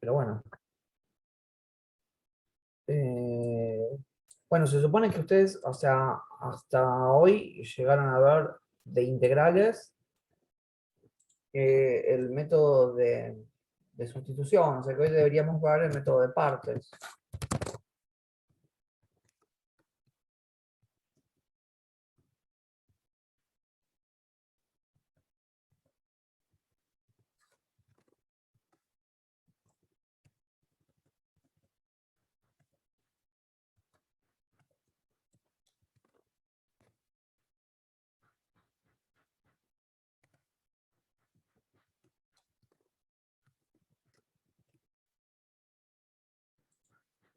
pero bueno. Eh, bueno, se supone que ustedes, o sea, hasta hoy llegaron a ver de integrales el método de sustitución, o sea que hoy deberíamos ver el método de partes.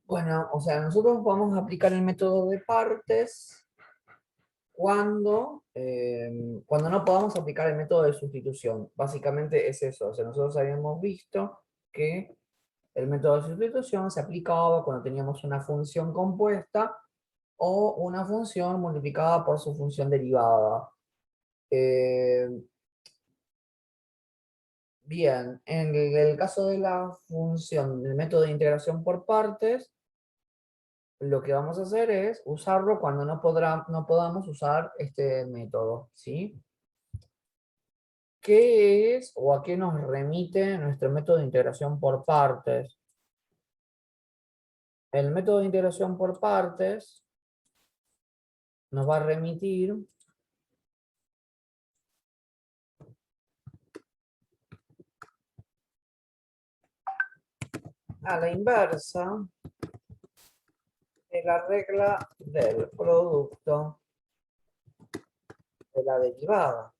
Bueno, o sea, nosotros vamos a aplicar el método de partes cuando no podamos aplicar el método de sustitución. Básicamente es eso. O sea, nosotros habíamos visto que el método de sustitución se aplicaba cuando teníamos una función compuesta o una función multiplicada por su función derivada. Eh, Bien, en el caso de la función, del método de integración por partes, lo que vamos a hacer es usarlo cuando no podamos usar este método, ¿sí? ¿Qué es o a qué nos remite nuestro método de integración por partes? El método de integración por partes nos va a remitir a la inversa de la regla del producto de la derivada.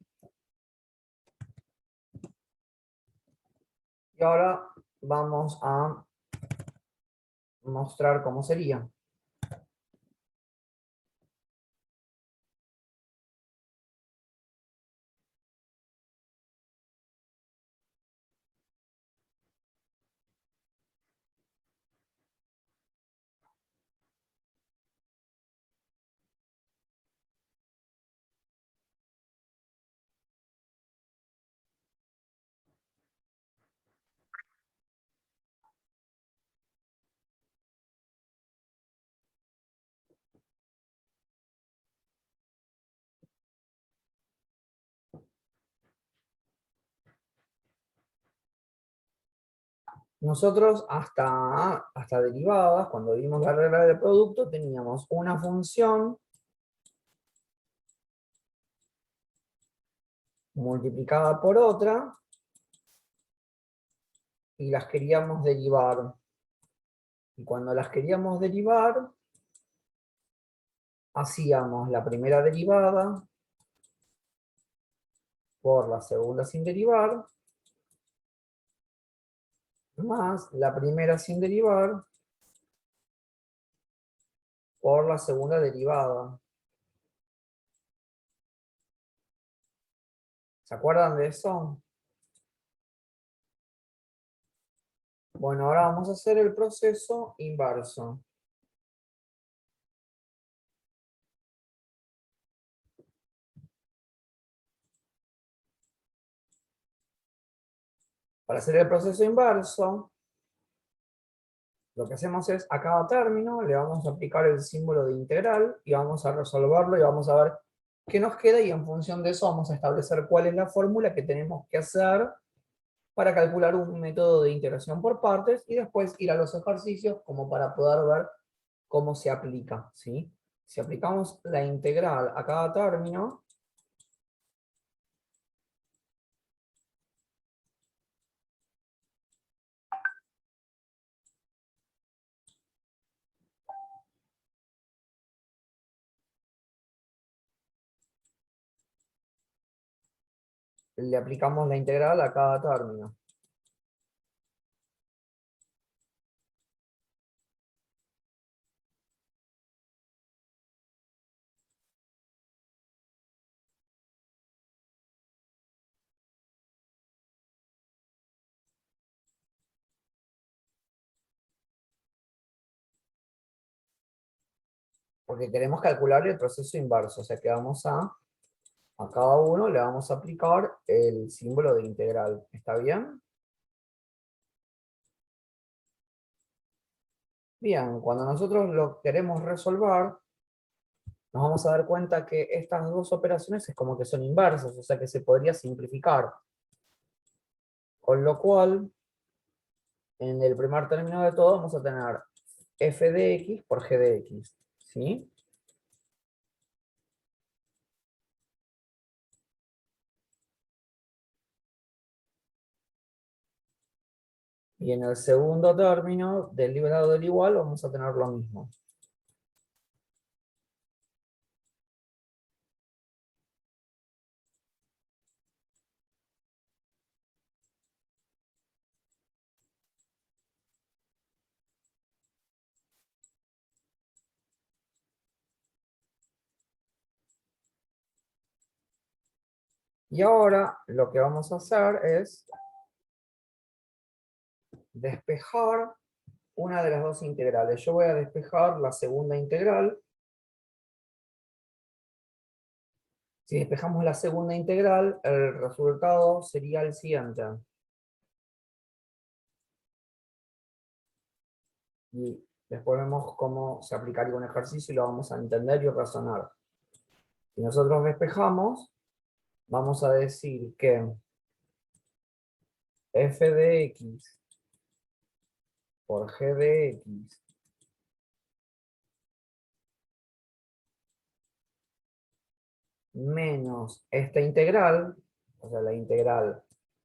Y ahora vamos a mostrar cómo sería. Nosotros hasta derivadas, cuando vimos la regla del producto, teníamos una función multiplicada por otra y las queríamos derivar. Y cuando las queríamos derivar, hacíamos la primera derivada por la segunda sin derivar, más la primera sin derivar por la segunda derivada. ¿Se acuerdan de eso? Bueno, ahora vamos a hacer el proceso inverso. Para hacer el proceso inverso, lo que hacemos es, a cada término le vamos a aplicar el símbolo de integral y vamos a resolverlo y vamos a ver qué nos queda y en función de eso vamos a establecer cuál es la fórmula que tenemos que hacer para calcular un método de integración por partes y después ir a los ejercicios como para poder ver cómo se aplica, ¿sí? Si aplicamos la integral a cada término, le aplicamos la integral a cada término. Porque queremos calcular el proceso inverso, o sea que a cada uno le vamos a aplicar el símbolo de integral. ¿Está bien? Bien, cuando nosotros lo queremos resolver, nos vamos a dar cuenta que estas dos operaciones es como que son inversas, o sea que se podría simplificar. Con lo cual, en el primer término de todo vamos a tener f de x por g de x, ¿sí? Y en el segundo término, del lado del igual, vamos a tener lo mismo. Y ahora lo que vamos a hacer es despejar una de las dos integrales. Yo voy a despejar la segunda integral. Si despejamos la segunda integral, el resultado sería el siguiente. Y después vemos cómo se aplicaría un ejercicio y lo vamos a entender y razonar. Si nosotros despejamos, vamos a decir que f de x por g de x menos esta integral, o sea, la integral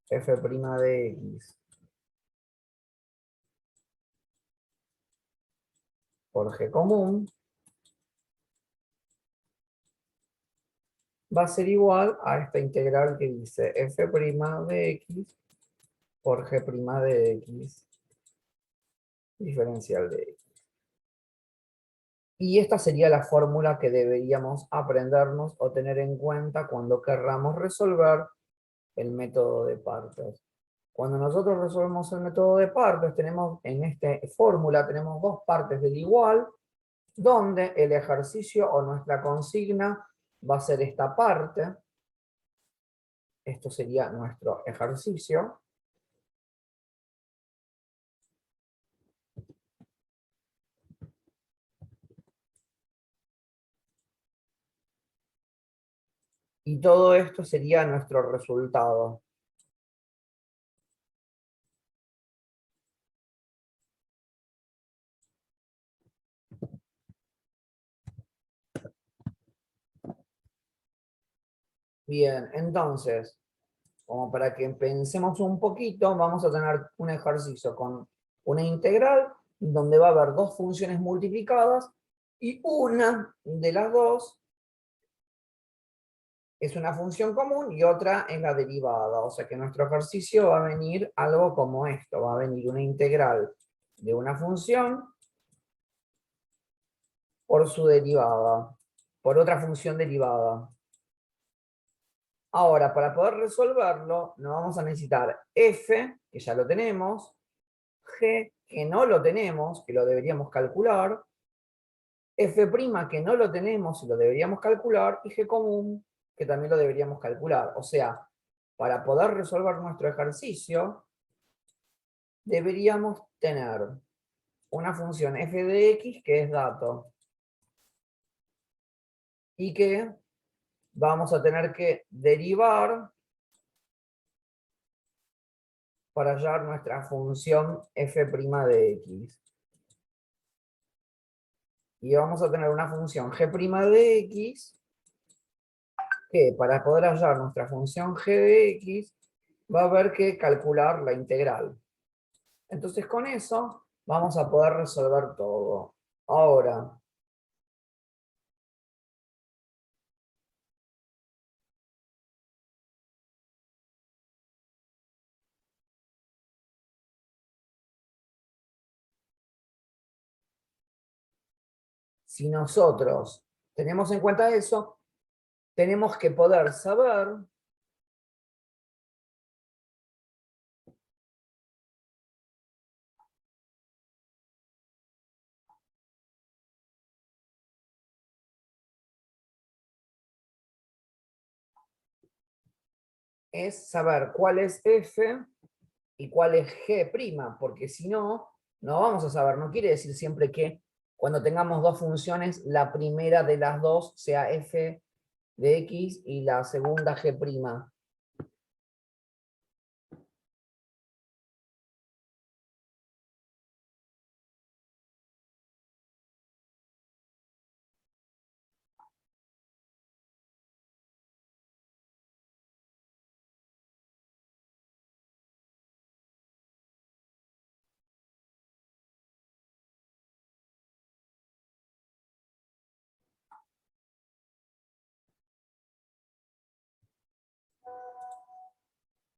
f' de x por g común, va a ser igual a esta integral que dice f' de x por g' de x diferencial de x. Y esta sería la fórmula que deberíamos aprendernos o tener en cuenta cuando querramos resolver el método de partes. Cuando nosotros resolvemos el método de partes, tenemos en esta fórmula tenemos dos partes del igual, donde el ejercicio o nuestra consigna va a ser esta parte. Esto sería nuestro ejercicio. Y todo esto sería nuestro resultado. Bien, entonces, como para que pensemos un poquito, vamos a tener un ejercicio con una integral donde va a haber dos funciones multiplicadas y una de las dos es una función común y otra es la derivada. O sea que nuestro ejercicio va a venir algo como esto, va a venir una integral de una función por su derivada, por otra función derivada. Ahora, para poder resolverlo, nos vamos a necesitar f, que ya lo tenemos, g, que no lo tenemos, que lo deberíamos calcular, f', que no lo tenemos y lo deberíamos calcular, y g común, que también lo deberíamos calcular. O sea, para poder resolver nuestro ejercicio, deberíamos tener una función f de x, que es dato, y que vamos a tener que derivar para hallar nuestra función f' de x. Y vamos a tener una función g' de x, que para poder hallar nuestra función g de x, va a haber que calcular la integral. Entonces con eso vamos a poder resolver todo. Ahora, si nosotros tenemos en cuenta eso, tenemos que poder saber es saber cuál es f y cuál es g', porque si no, No vamos a saber, no quiere decir siempre que cuando tengamos dos funciones, la primera de las dos sea f de x y la segunda g'.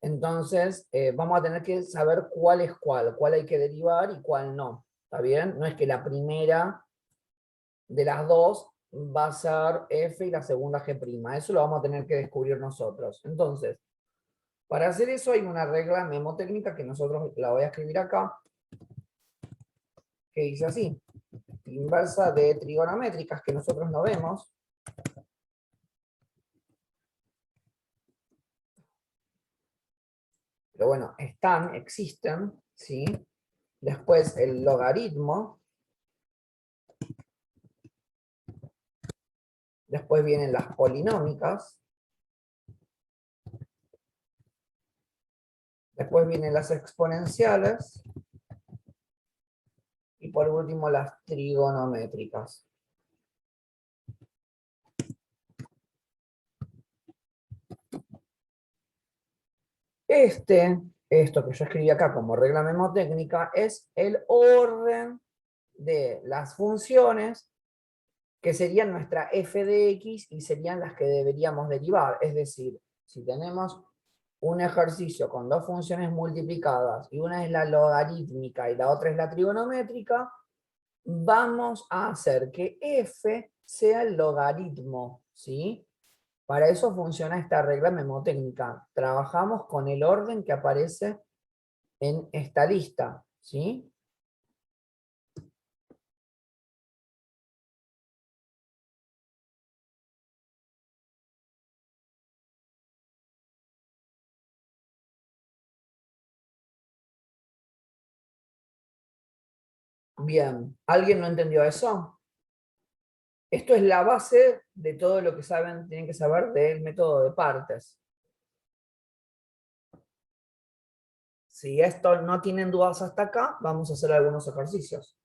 Entonces, vamos a tener que saber cuál es cuál hay que derivar y cuál no. ¿Está bien? No es que la primera de las dos va a ser f y la segunda g'. Eso lo vamos a tener que descubrir nosotros. Entonces, para hacer eso hay una regla memotécnica que nosotros la voy a escribir acá, que dice así: inversa de trigonométricas que nosotros no vemos. Pero bueno, existen, ¿sí? Después el logaritmo. Después vienen las polinómicas. Después vienen las exponenciales. Y por último las trigonométricas. Esto que yo escribí acá como regla memotécnica, es el orden de las funciones que serían nuestra f de x y serían las que deberíamos derivar. Es decir, si tenemos un ejercicio con dos funciones multiplicadas y una es la logarítmica y la otra es la trigonométrica, vamos a hacer que f sea el logaritmo, ¿sí? Para eso funciona esta regla memotécnica. Trabajamos con el orden que aparece en esta lista, ¿sí? Bien, ¿alguien no entendió eso? Esto es la base de todo lo que saben, tienen que saber del método de partes. Si esto no tienen dudas hasta acá, vamos a hacer algunos ejercicios.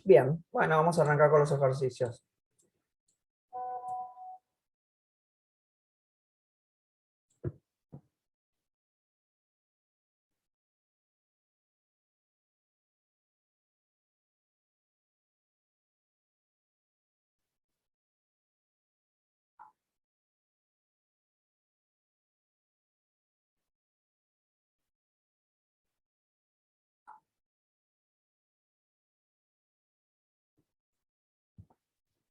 Bien, bueno, vamos a arrancar con los ejercicios.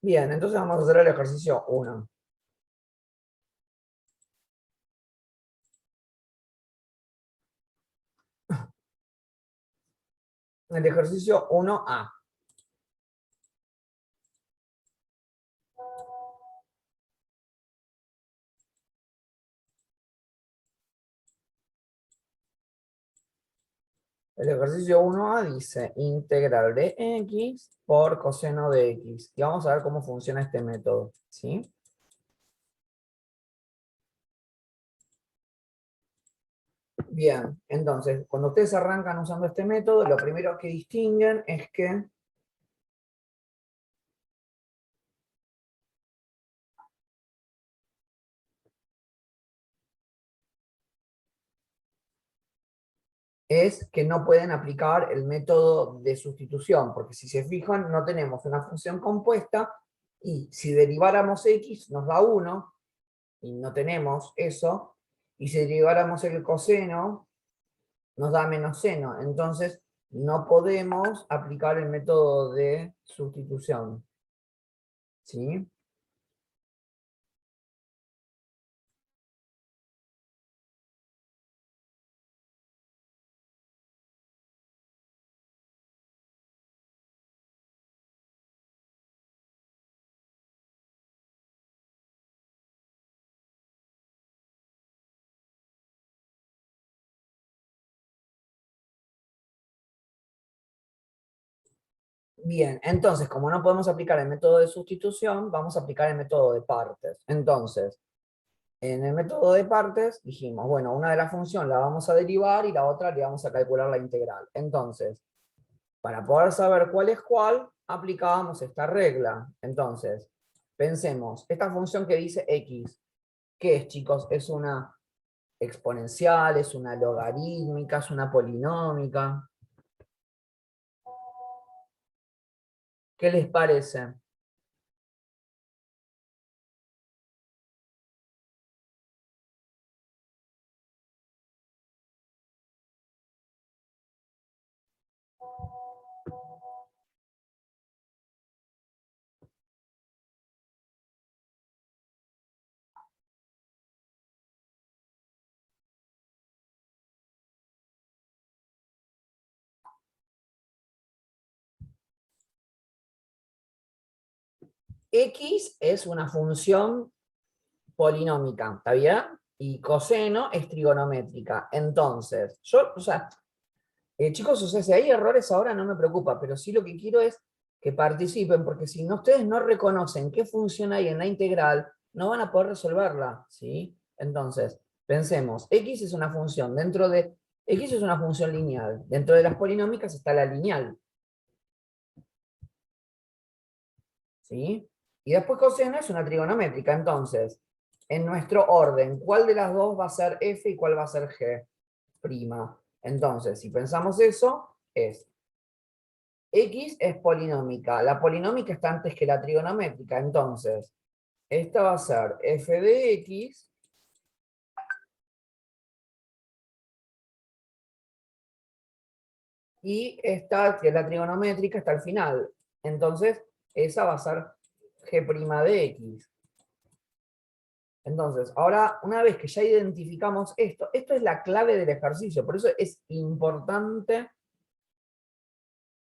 Bien, entonces vamos a hacer el ejercicio 1. El ejercicio 1A. El ejercicio 1A dice integral de x por coseno de x. Y vamos a ver cómo funciona este método, ¿sí? Bien, entonces, cuando ustedes arrancan usando este método, lo primero que distinguen es que no pueden aplicar el método de sustitución, porque si se fijan, no tenemos una función compuesta, y si deriváramos x nos da 1, y no tenemos eso, y si deriváramos el coseno, nos da menos seno. Entonces, no podemos aplicar el método de sustitución, ¿sí? Bien, entonces, como no podemos aplicar el método de sustitución, vamos a aplicar el método de partes. Entonces, en el método de partes dijimos, bueno, una de las funciones la vamos a derivar y la otra le vamos a calcular la integral. Entonces, para poder saber cuál es cuál, aplicábamos esta regla. Entonces, pensemos, esta función que dice x, ¿qué es, chicos? Es una exponencial, es una logarítmica, es una polinómica. ¿Qué les parece? X es una función polinómica, ¿está bien? Y coseno es trigonométrica. Entonces, o sea, chicos, o sea, si hay errores ahora no me preocupa, pero sí lo que quiero es que participen, porque si no, ustedes no reconocen qué función hay en la integral, no van a poder resolverla, ¿sí? Entonces, pensemos, x es una función, x es una función lineal, dentro de las polinómicas está la lineal, ¿sí? Y después coseno es una trigonométrica, entonces, en nuestro orden, ¿cuál de las dos va a ser f y cuál va a ser g'? Entonces, si pensamos eso, es X es polinómica. La polinómica está antes que la trigonométrica. Entonces, esta va a ser f de x y esta, que es la trigonométrica, está al final. Entonces, esa va a ser g' de x. Entonces, ahora, una vez que ya identificamos esto es la clave del ejercicio. Por eso es importante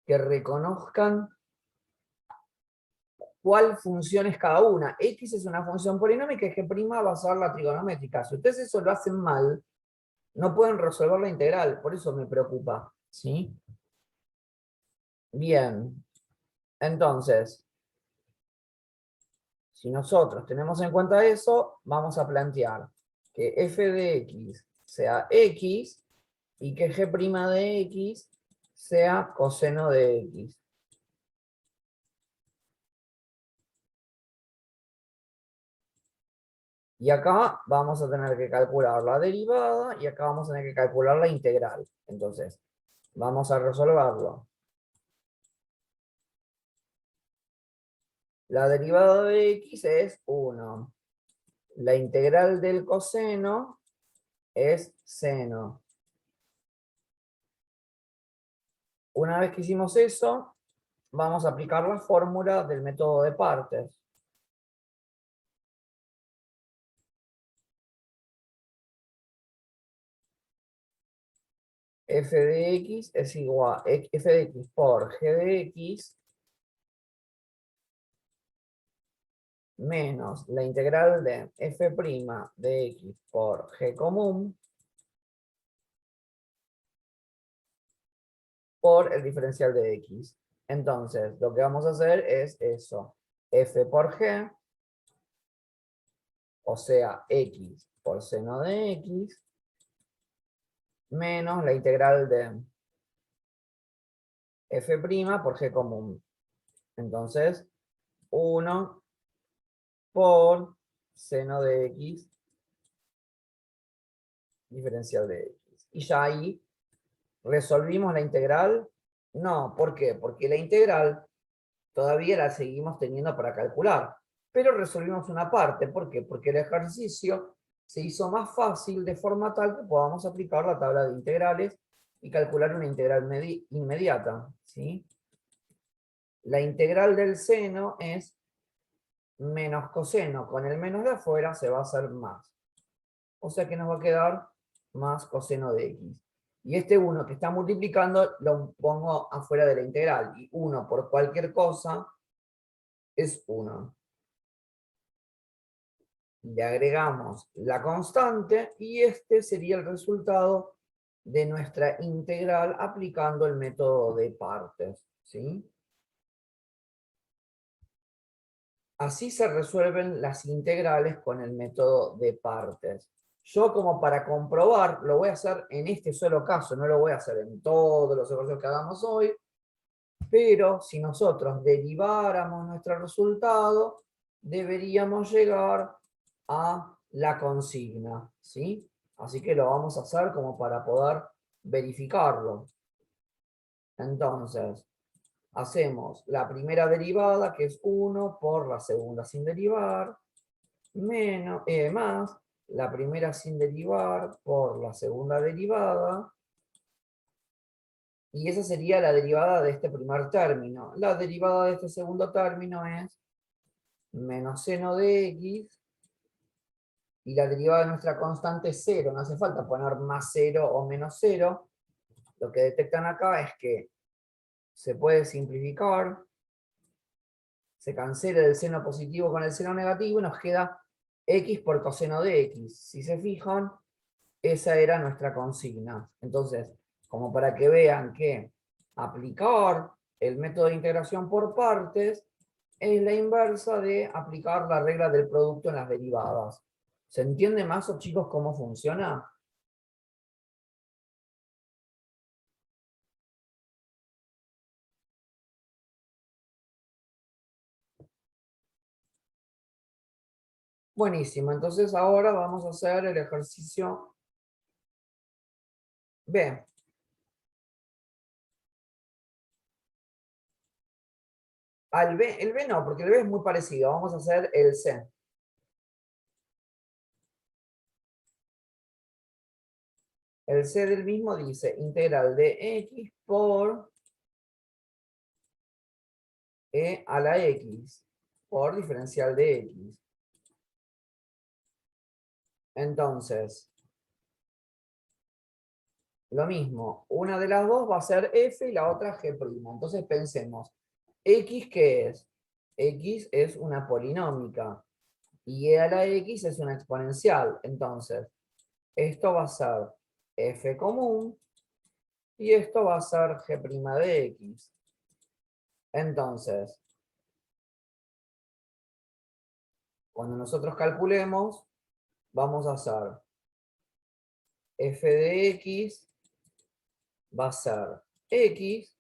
que reconozcan cuál función es cada una. X es una función polinómica y g' va a ser la trigonométrica. Si ustedes eso lo hacen mal, no pueden resolver la integral, por eso me preocupa, ¿sí? Bien, entonces, si nosotros tenemos en cuenta eso, vamos a plantear que f de x sea x y que g' de x sea coseno de x. Y acá vamos a tener que calcular la derivada y acá vamos a tener que calcular la integral. Entonces, vamos a resolverlo. La derivada de x es 1. La integral del coseno es seno. Una vez que hicimos eso, vamos a aplicar la fórmula del método de partes. F de x es igual, f de x por g de x menos la integral de f' de x por g común por el diferencial de x. Entonces, lo que vamos a hacer es eso. F por g, o sea, x por seno de x, menos la integral de f' por g común. Entonces, 1 por seno de x diferencial de x. Y ya ahí resolvimos la integral. No, ¿por qué? Porque la integral todavía la seguimos teniendo para calcular. Pero resolvimos una parte. ¿Por qué? Porque el ejercicio se hizo más fácil de forma tal que podamos aplicar la tabla de integrales y calcular una integral inmediata, ¿sí? La integral del seno es menos coseno. Con el menos de afuera se va a hacer más. O sea que nos va a quedar más coseno de x. Y este 1 que está multiplicando lo pongo afuera de la integral. Y 1 por cualquier cosa es 1. Le agregamos la constante y este sería el resultado de nuestra integral aplicando el método de partes, ¿sí? Así se resuelven las integrales con el método de partes. Yo, como para comprobar, lo voy a hacer en este solo caso, no lo voy a hacer en todos los ejercicios que hagamos hoy, pero si nosotros deriváramos nuestro resultado, deberíamos llegar a la consigna, ¿sí? Así que lo vamos a hacer como para poder verificarlo. Entonces, hacemos la primera derivada, que es 1 por la segunda sin derivar, menos, más la primera sin derivar por la segunda derivada, y esa sería la derivada de este primer término. La derivada de este segundo término es menos seno de x, y la derivada de nuestra constante es 0. No hace falta poner más 0 o menos 0. Lo que detectan acá es que se puede simplificar, se cancela el seno positivo con el seno negativo y nos queda x por coseno de x. Si se fijan, esa era nuestra consigna. Entonces, como para que vean que aplicar el método de integración por partes es la inversa de aplicar la regla del producto en las derivadas. ¿Se entiende más, o chicos, cómo funciona? Buenísimo, entonces ahora vamos a hacer el ejercicio B. Al B, el B no, porque el B es muy parecido. Vamos a hacer el C. El C del mismo dice integral de x por e a la x por diferencial de x. Entonces, lo mismo, una de las dos va a ser f y la otra g'. Entonces pensemos, x, ¿qué es? X es una polinómica y e a la x es una exponencial. Entonces, esto va a ser f común y esto va a ser g' de x. Entonces, cuando nosotros calculemos, vamos a hacer f de x va a ser x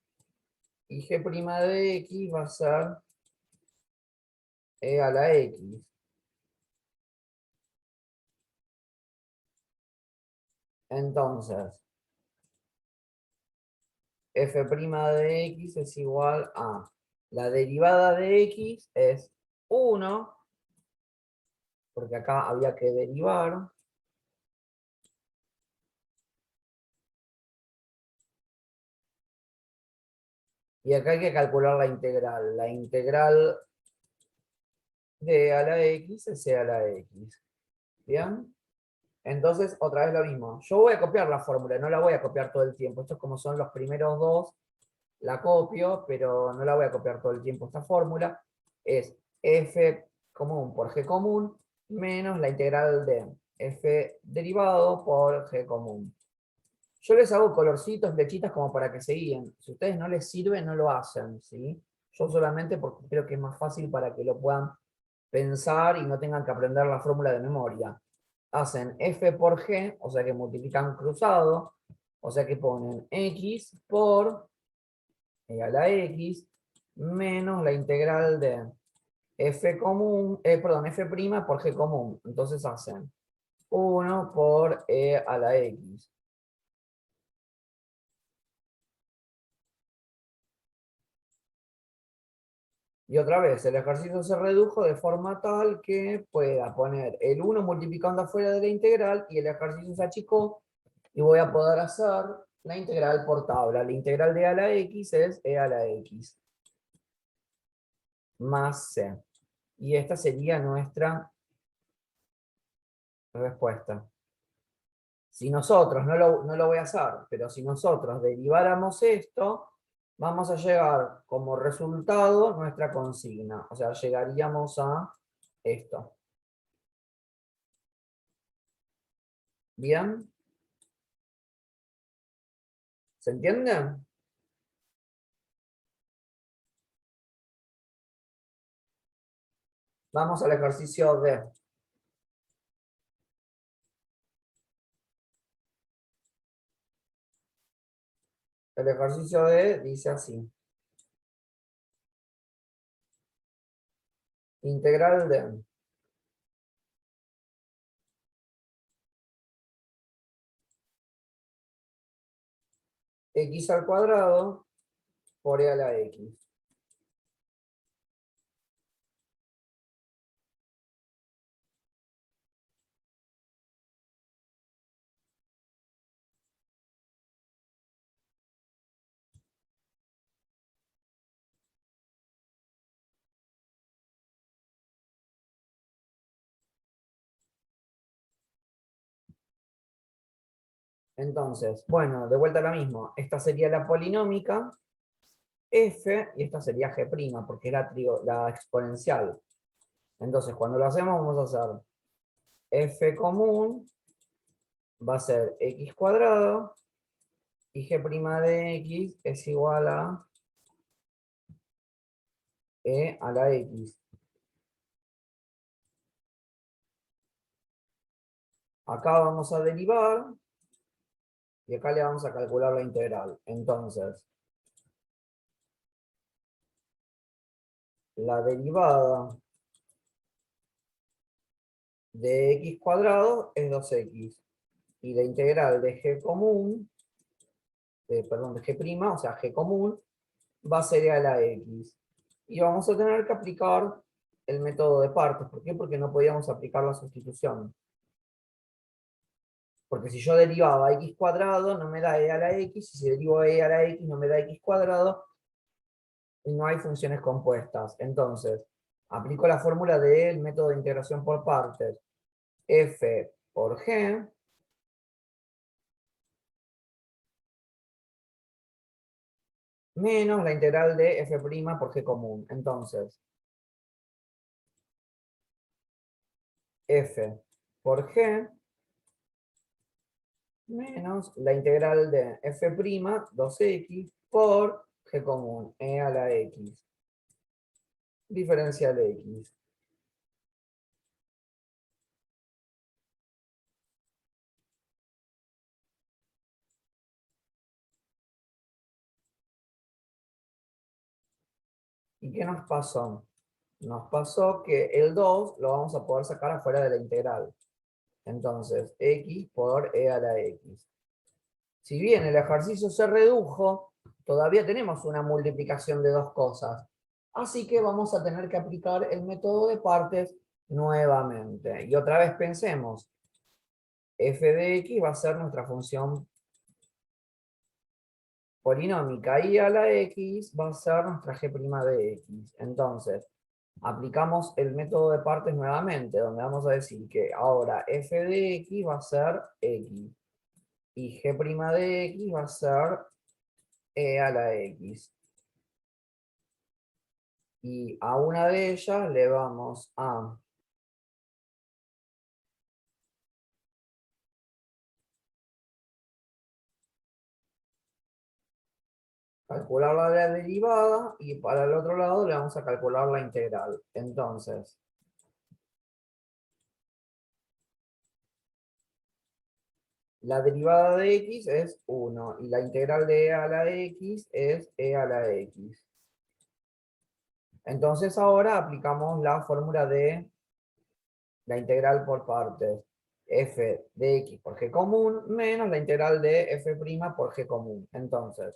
y g' de x va a ser e a la x. Entonces, f' de x es igual a la derivada de x es 1, porque acá había que derivar, y acá hay que calcular la integral. La integral de e a la x es e a la x. ¿Bien? Entonces, otra vez lo mismo. Yo voy a copiar la fórmula, no la voy a copiar todo el tiempo. Esto es como son los primeros dos, la copio, pero no la voy a copiar todo el tiempo. Esta fórmula es f común por g común menos la integral de f derivado por g común. Yo les hago colorcitos, flechitas como para que se guíen. Si a ustedes no les sirve, no lo hacen, ¿sí? Yo solamente porque creo que es más fácil para que lo puedan pensar y no tengan que aprender la fórmula de memoria. Hacen f por g, o sea que multiplican cruzado, o sea que ponen x por e a la x menos la integral de f común, perdón, f' por g común. Entonces hacen 1 por e a la x. Y otra vez, el ejercicio se redujo de forma tal que pueda poner el 1 multiplicando afuera de la integral y el ejercicio se achicó y voy a poder hacer la integral por tabla. La integral de a la x es e a la x más c. Y esta sería nuestra respuesta. Si nosotros, no lo voy a hacer, pero si nosotros deriváramos esto, vamos a llegar como resultado nuestra consigna. O sea, llegaríamos a esto. ¿Bien? ¿Se entiende? Vamos al ejercicio D. El ejercicio D dice así. Integral de x al cuadrado por e a la x. Entonces, bueno, de vuelta a lo mismo. Esta sería la polinómica f y esta sería g', porque es la exponencial. Entonces, cuando lo hacemos, vamos a hacer f común, va a ser x cuadrado, y g' de x es igual a e a la x. Acá vamos a derivar, y acá le vamos a calcular la integral. Entonces, la derivada de x cuadrado es 2x. Y la integral de g común, perdón, de g', o sea, g común, va a ser e a la x. Y vamos a tener que aplicar el método de partes. ¿Por qué? Porque no podíamos aplicar la sustitución. Porque si yo derivaba x cuadrado, no me da e a la x, y si derivo e a la x, no me da x cuadrado, y no hay funciones compuestas. Entonces, aplico la fórmula del método de integración por partes. F por g menos la integral de f' por g común. Entonces, f por g menos la integral de f', 2x, por g común, e a la x, diferencial de x. ¿Y qué nos pasó? Nos pasó que el 2 lo vamos a poder sacar afuera de la integral. Entonces, x por e a la x. Si bien el ejercicio se redujo, todavía tenemos una multiplicación de dos cosas. Así que vamos a tener que aplicar el método de partes nuevamente. Y otra vez pensemos, f de x va a ser nuestra función polinómica y a la x va a ser nuestra g' de x. Entonces, aplicamos el método de partes nuevamente, donde vamos a decir que ahora f de x va a ser x y g' de x va a ser e a la x. Y a una de ellas le vamos a calcular la derivada y para el otro lado le vamos a calcular la integral. Entonces, la derivada de x es 1 y la integral de e a la x es e a la x. Entonces ahora aplicamos la fórmula de la integral por partes. F de x por g común menos la integral de f' por g común. Entonces,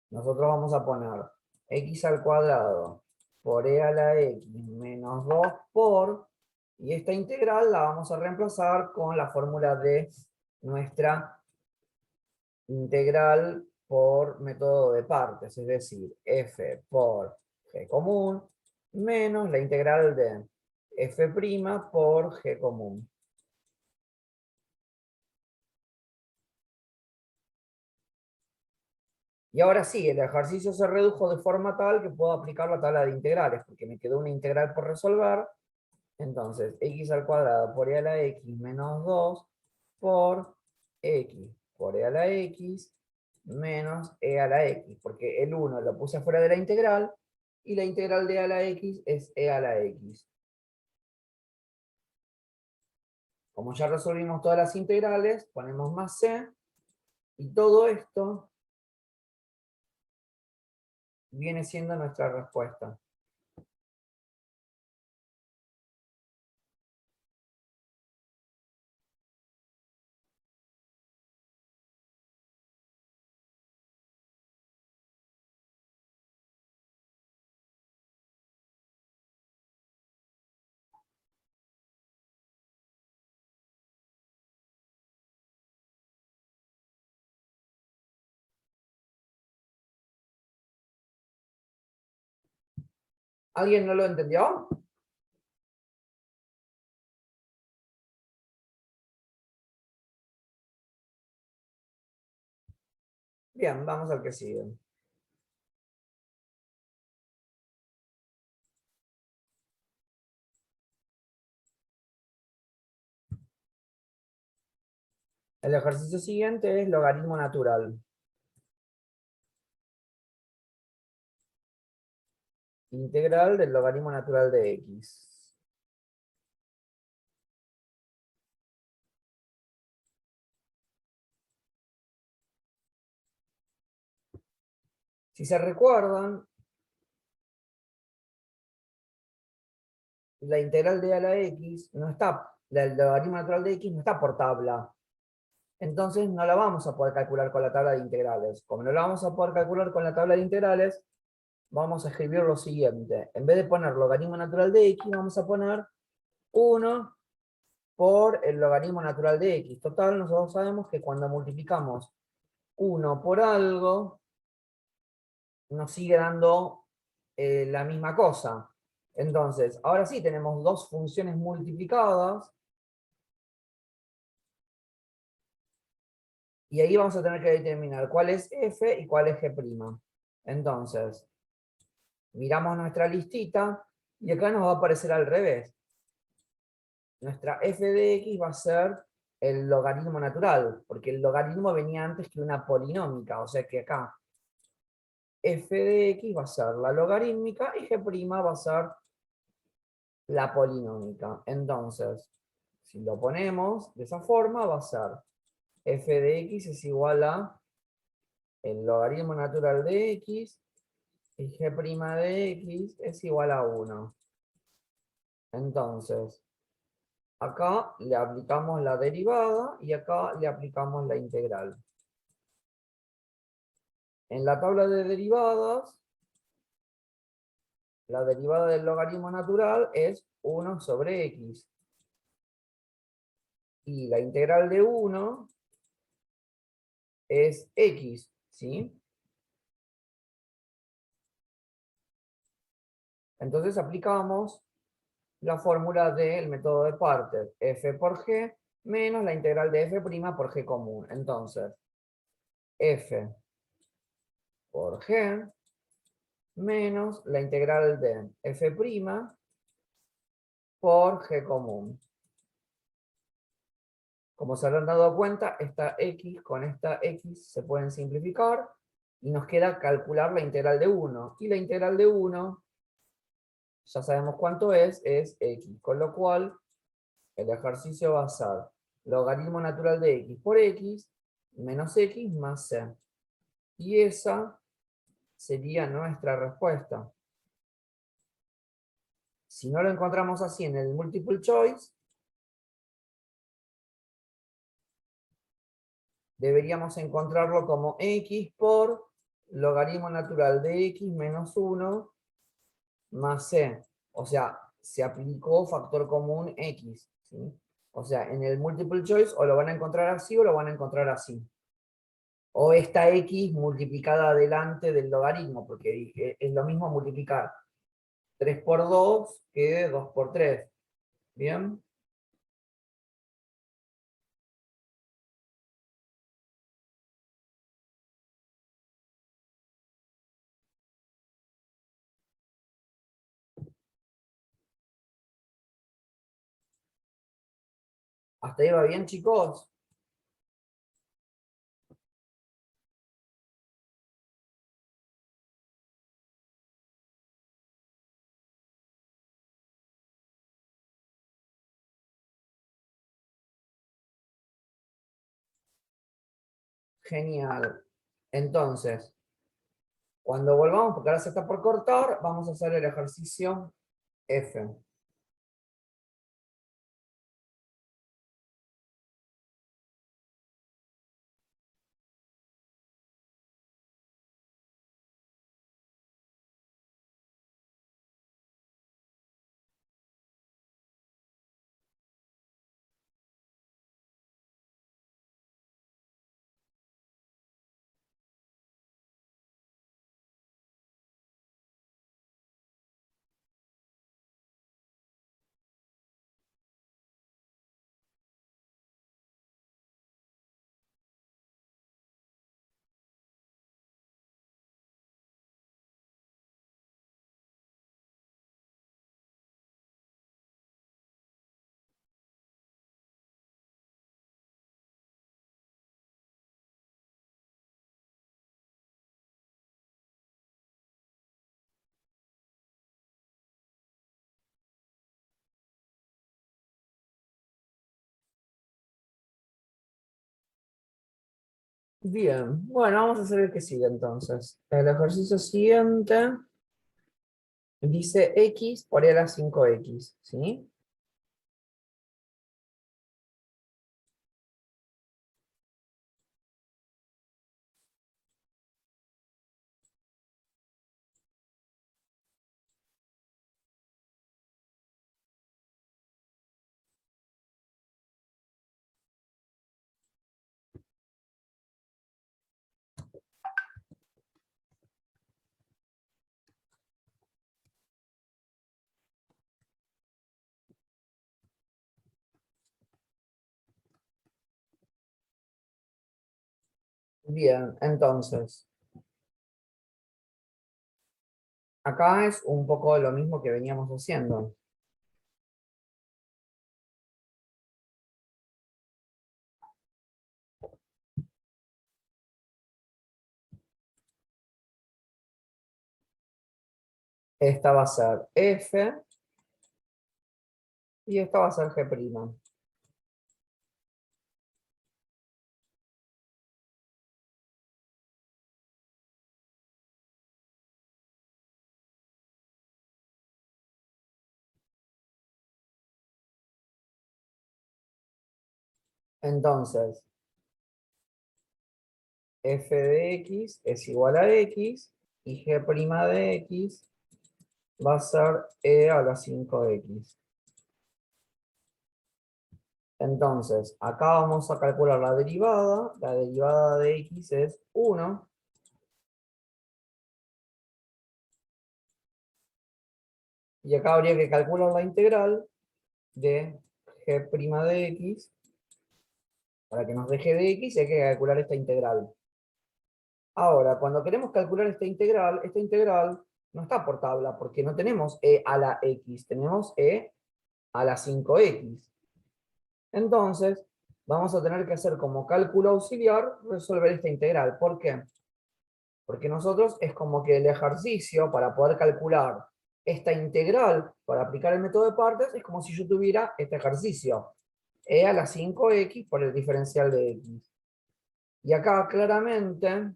nosotros vamos a poner x al cuadrado por e a la x menos 2 por, y esta integral la vamos a reemplazar con la fórmula de nuestra integral por método de partes, es decir, f por g común menos la integral de f' por g común. Y ahora sí, el ejercicio se redujo de forma tal que puedo aplicar la tabla de integrales, porque me quedó una integral por resolver. Entonces, x al cuadrado por e a la x menos 2 por x por e a la x menos e a la x, porque el 1 lo puse fuera de la integral, y la integral de e a la x es e a la x. Como ya resolvimos todas las integrales, ponemos más c, y todo esto viene siendo nuestra respuesta. ¿Alguien no lo entendió? Bien, vamos al que sigue. El ejercicio siguiente es logaritmo natural. Integral del logaritmo natural de x. Si se recuerdan, la integral de a la x no está, el logaritmo natural de x no está por tabla. Entonces no la vamos a poder calcular con la tabla de integrales. Como no la vamos a poder calcular con la tabla de integrales, vamos a escribir lo siguiente. En vez de poner logaritmo natural de x, vamos a poner 1 por el logaritmo natural de x. Total, nosotros sabemos que cuando multiplicamos 1 por algo, nos sigue dando la misma cosa. Entonces, ahora sí tenemos dos funciones multiplicadas, y ahí vamos a tener que determinar cuál es f y cuál es g'. Entonces, miramos nuestra listita, y acá nos va a aparecer al revés. Nuestra f de x va a ser el logaritmo natural, porque el logaritmo venía antes que una polinómica, o sea que acá f de x va a ser la logarítmica y g' va a ser la polinómica. Entonces, si lo ponemos de esa forma, va a ser f de x es igual a el logaritmo natural de x y g' de x es igual a 1. Entonces, acá le aplicamos la derivada y acá le aplicamos la integral. En la tabla de derivadas, la derivada del logaritmo natural es 1 sobre x. Y la integral de 1 es x, ¿sí? Entonces aplicamos la fórmula del método de partes, f por g menos la integral de f' por g común. Entonces, f por g menos la integral de f' por g común. Como se habrán dado cuenta, esta x con esta x se pueden simplificar y nos queda calcular la integral de 1. Y la integral de 1, ya sabemos cuánto es x. Con lo cual, el ejercicio va a ser logaritmo natural de x por x menos x más c. Y esa sería nuestra respuesta. Si no lo encontramos así en el multiple choice, deberíamos encontrarlo como x por logaritmo natural de x menos 1 más c. O sea, se aplicó factor común x, ¿sí? O sea, en el multiple choice o lo van a encontrar así o lo van a encontrar así. O esta x multiplicada delante del logaritmo, porque es lo mismo multiplicar 3 por 2 que 2 por 3. ¿Bien? ¿Hasta ahí va bien, chicos? Genial. Entonces, cuando volvamos, porque ahora se está por cortar, vamos a hacer el ejercicio F. Bien, bueno, vamos a hacer el que sigue entonces. El ejercicio siguiente dice x por e a la 5x, ¿sí? Bien, entonces, acá es un poco lo mismo que veníamos haciendo. Esta va a ser f y esta va a ser g'. Entonces, f de x es igual a x y g' de x va a ser e a la 5x. Entonces, acá vamos a calcular la derivada. La derivada de x es 1. Y acá habría que calcular la integral de g' de x. Para que nos deje de x hay que calcular esta integral. Ahora, cuando queremos calcular esta integral no está por tabla, porque no tenemos e a la x, tenemos e a la 5x. Entonces, vamos a tener que hacer como cálculo auxiliar resolver esta integral. ¿Por qué? Porque nosotros es como que el ejercicio para poder calcular esta integral para aplicar el método de partes es como si yo tuviera este ejercicio. E a la 5x por el diferencial de x. Y acá claramente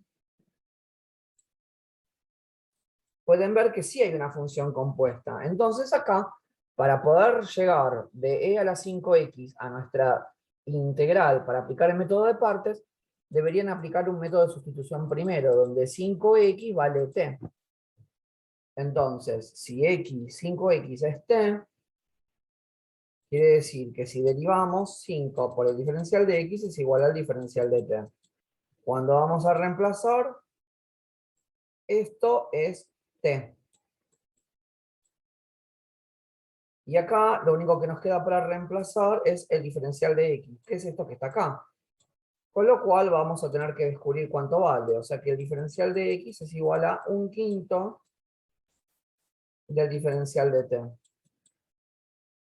pueden ver que sí hay una función compuesta. Entonces acá, para poder llegar de e a la 5x a nuestra integral para aplicar el método de partes, deberían aplicar un método de sustitución primero, donde 5x vale t. Entonces, si 5x es t, quiere decir que si derivamos 5 por el diferencial de x es igual al diferencial de t. Cuando vamos a reemplazar, esto es t. Y acá lo único que nos queda para reemplazar es el diferencial de x, que es esto que está acá. Con lo cual vamos a tener que descubrir cuánto vale. O sea que el diferencial de x es igual a 1/5 del diferencial de t.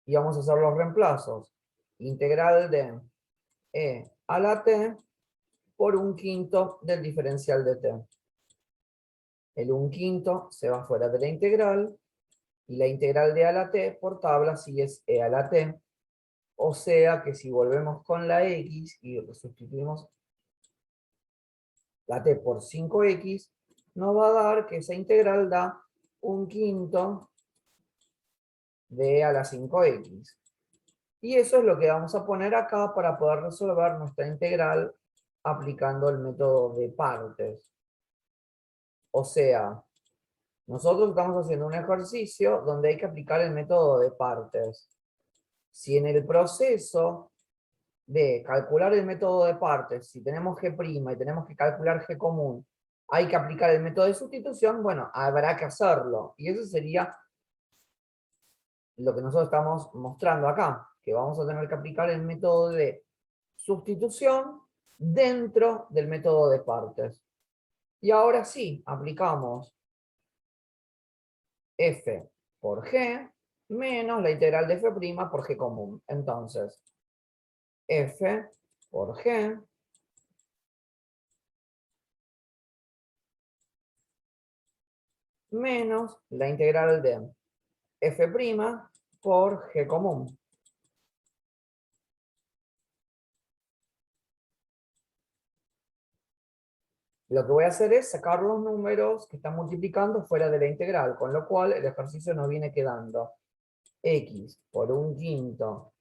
Y vamos a hacer los reemplazos. Integral de e a la t por 1/5 del diferencial de t. El 1/5 se va fuera de la integral. Y la integral de a la t por tabla sí es e a la t. O sea que si volvemos con la x y sustituimos la t por 5x, nos va a dar que esa integral da 1/5 de a la 5x. Y eso es lo que vamos a poner acá para poder resolver nuestra integral aplicando el método de partes. O sea, nosotros estamos haciendo un ejercicio donde hay que aplicar el método de partes. Si en el proceso de calcular el método de partes, si tenemos G' y tenemos que calcular G común, hay que aplicar el método de sustitución, bueno, habrá que hacerlo. Y eso sería lo que nosotros estamos mostrando acá, que vamos a tener que aplicar el método de sustitución dentro del método de partes. Y ahora sí, aplicamos f por g menos la integral de f' por g común. Entonces, f por g menos la integral de f' por g común. Lo que voy a hacer es sacar los números que están multiplicando fuera de la integral, con lo cual el ejercicio nos viene quedando x por 1/5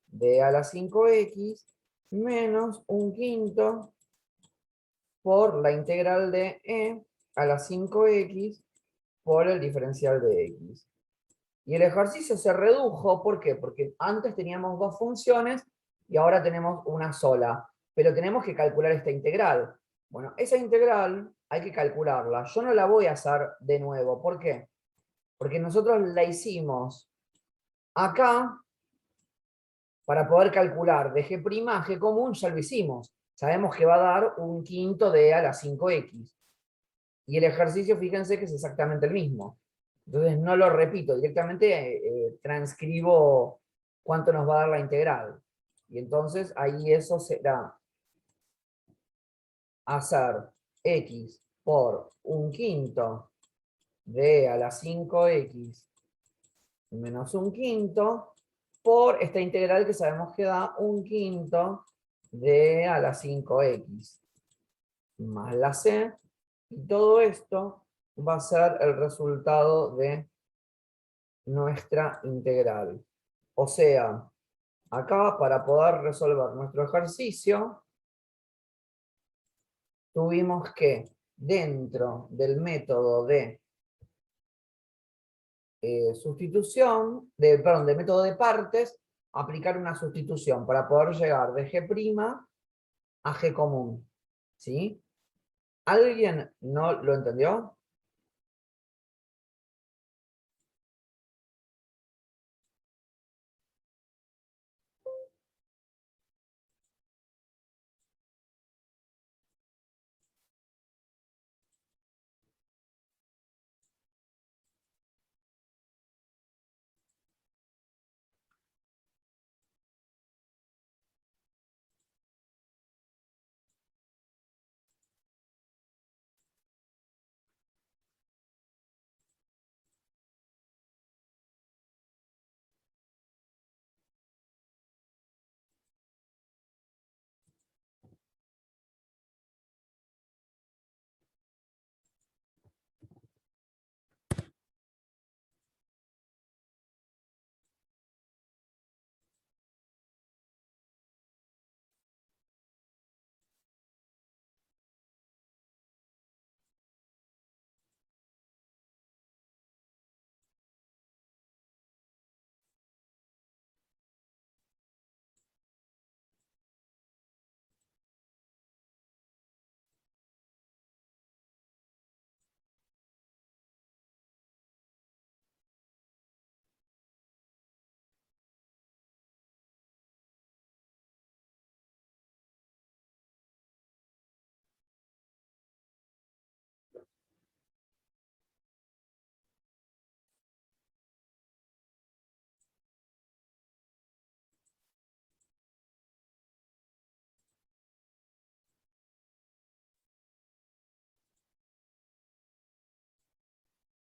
de a la 5x menos 1/5 por la integral de e a la 5x por el diferencial de x. Y el ejercicio se redujo, ¿por qué? Porque antes teníamos dos funciones y ahora tenemos una sola. Pero tenemos que calcular esta integral. Bueno, esa integral hay que calcularla. Yo no la voy a hacer de nuevo. ¿Por qué? Porque nosotros la hicimos acá para poder calcular de G' a G común, ya lo hicimos. Sabemos que va a dar 1/5 de a la 5x. Y el ejercicio, fíjense que es exactamente el mismo. Entonces no lo repito, directamente transcribo cuánto nos va a dar la integral. Y entonces ahí eso será hacer x por 1/5 de a la 5x menos 1/5 por esta integral que sabemos que da 1/5 de a la 5x más la c. Y todo esto va a ser el resultado de nuestra integral. O sea, acá para poder resolver nuestro ejercicio, tuvimos que, dentro del método de sustitución, perdón, del método de partes, aplicar una sustitución para poder llegar de G' a G común. ¿Sí? ¿Alguien no lo entendió?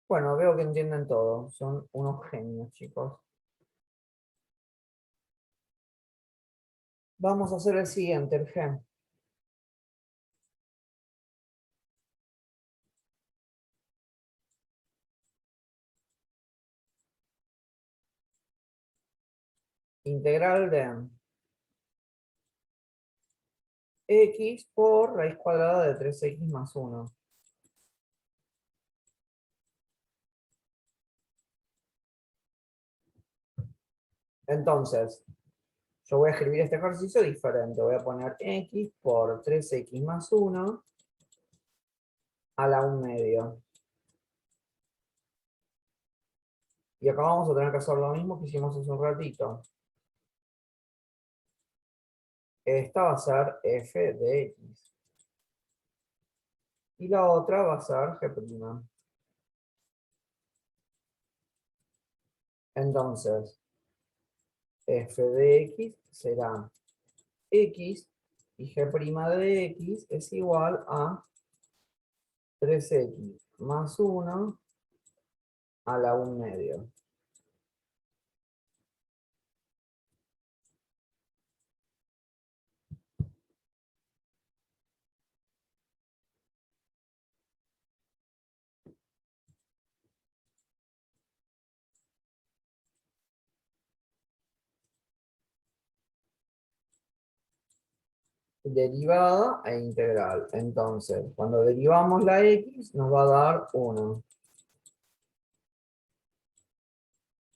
Bueno, veo que entienden todo. Son unos genios, chicos. Vamos a hacer el siguiente, el G. integral de x por raíz cuadrada de 3x más 1. Entonces, yo voy a escribir este ejercicio diferente. Voy a poner x por 3x más 1 a la 1 medio. Y acá vamos a tener que hacer lo mismo que hicimos hace un ratito. Esta va a ser f de x. Y la otra va a ser g'. Entonces, f de x será x y g' de x es igual a 3x más 1 a la 1 medio. Derivada e integral. Entonces, cuando derivamos la x, nos va a dar 1.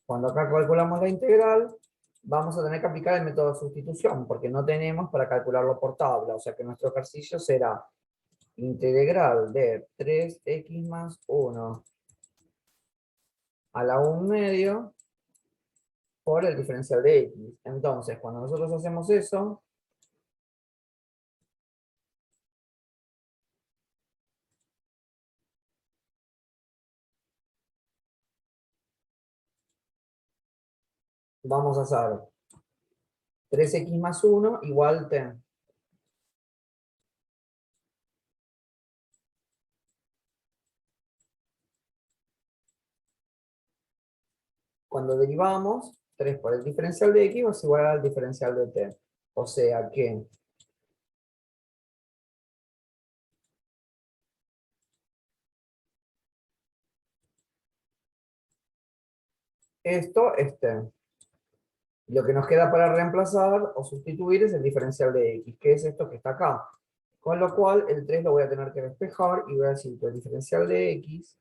Cuando acá calculamos la integral, vamos a tener que aplicar el método de sustitución, porque no tenemos para calcularlo por tabla. O sea que nuestro ejercicio será integral de 3x más 1 a la 1 medio por el diferencial de x. Entonces, cuando nosotros hacemos eso, vamos a hacer 3x más 1 igual t. Cuando derivamos, 3 por el diferencial de x es igual al diferencial de t. O sea que esto es t. Lo que nos queda para reemplazar o sustituir es el diferencial de x, que es esto que está acá. Con lo cual, el 3 lo voy a tener que despejar y voy a decir que el diferencial de x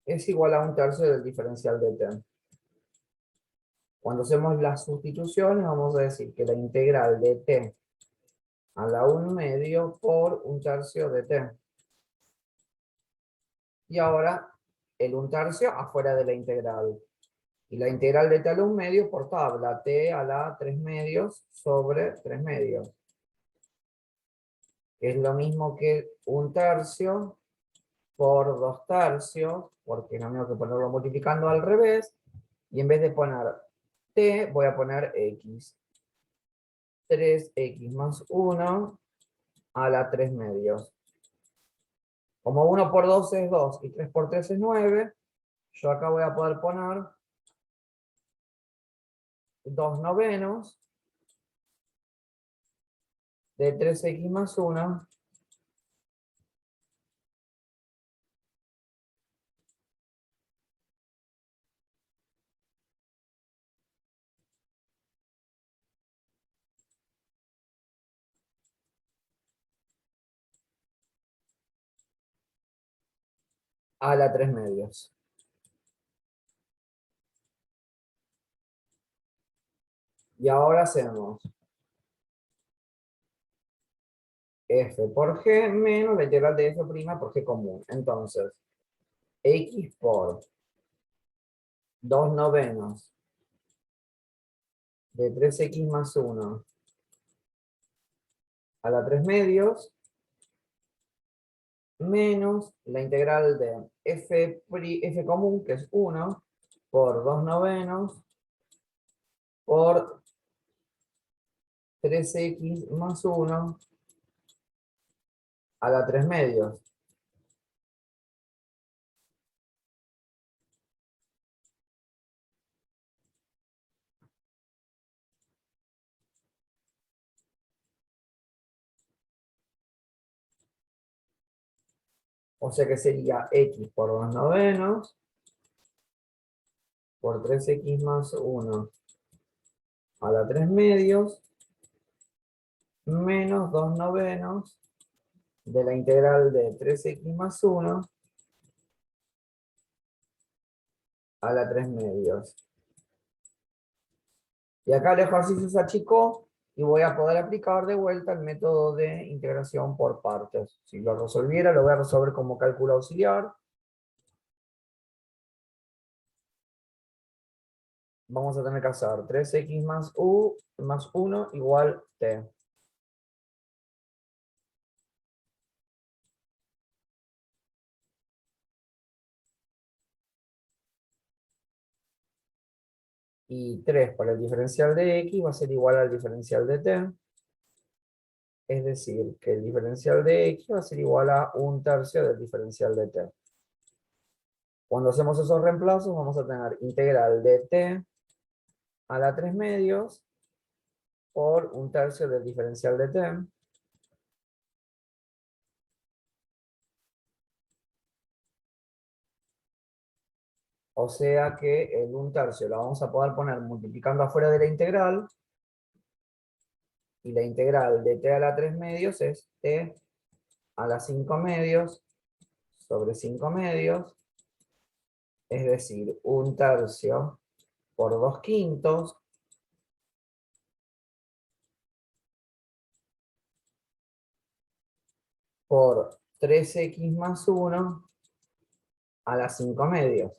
es igual a 1/3 del diferencial de t. Cuando hacemos las sustituciones, vamos a decir que la integral de t a la 1 medio por 1/3 de t. Y ahora, el 1/3 afuera de la integral. Y la integral de t a la 1 medio por tabla, t a la 3 medios sobre 3 medios. Es lo mismo que 1/3 por 2/3, porque no tengo que ponerlo multiplicando al revés, y en vez de poner t, voy a poner x. 3x más 1 a la 3 medios. Como 1 por 2 es 2 y 3 por 3 es 9, yo acá voy a poder poner 2 novenos de 3x más 1 a la 3 medios. Y ahora hacemos f por g menos la integral de f' por g común. Entonces, x por 2 novenos de 3x más 1 a la 3 medios menos la integral de f común, que es 1, por 2 novenos por 3x más 1 a la 3 medios. O sea que sería x por 2 novenos por 3x más 1 a la 3 medios menos 2 novenos de la integral de 3x más 1 a la 3 medios. Y acá el ejercicio se achicó y voy a poder aplicar de vuelta el método de integración por partes. Si lo resolviera, lo voy a resolver como cálculo auxiliar. Vamos a tener que hacer 3x más u más 1 igual t. Y 3 para el diferencial de x va a ser igual al diferencial de t. Es decir, que el diferencial de x va a ser igual a 1/3 del diferencial de t. Cuando hacemos esos reemplazos vamos a tener integral de t a la 3 medios por 1/3 del diferencial de t. O sea que el 1/3 lo vamos a poder poner multiplicando afuera de la integral. Y la integral de t a la 3 medios es t a la 5 medios sobre 5 medios. Es decir, 1/3 por 2/5 por 3x más 1 a la 5 medios.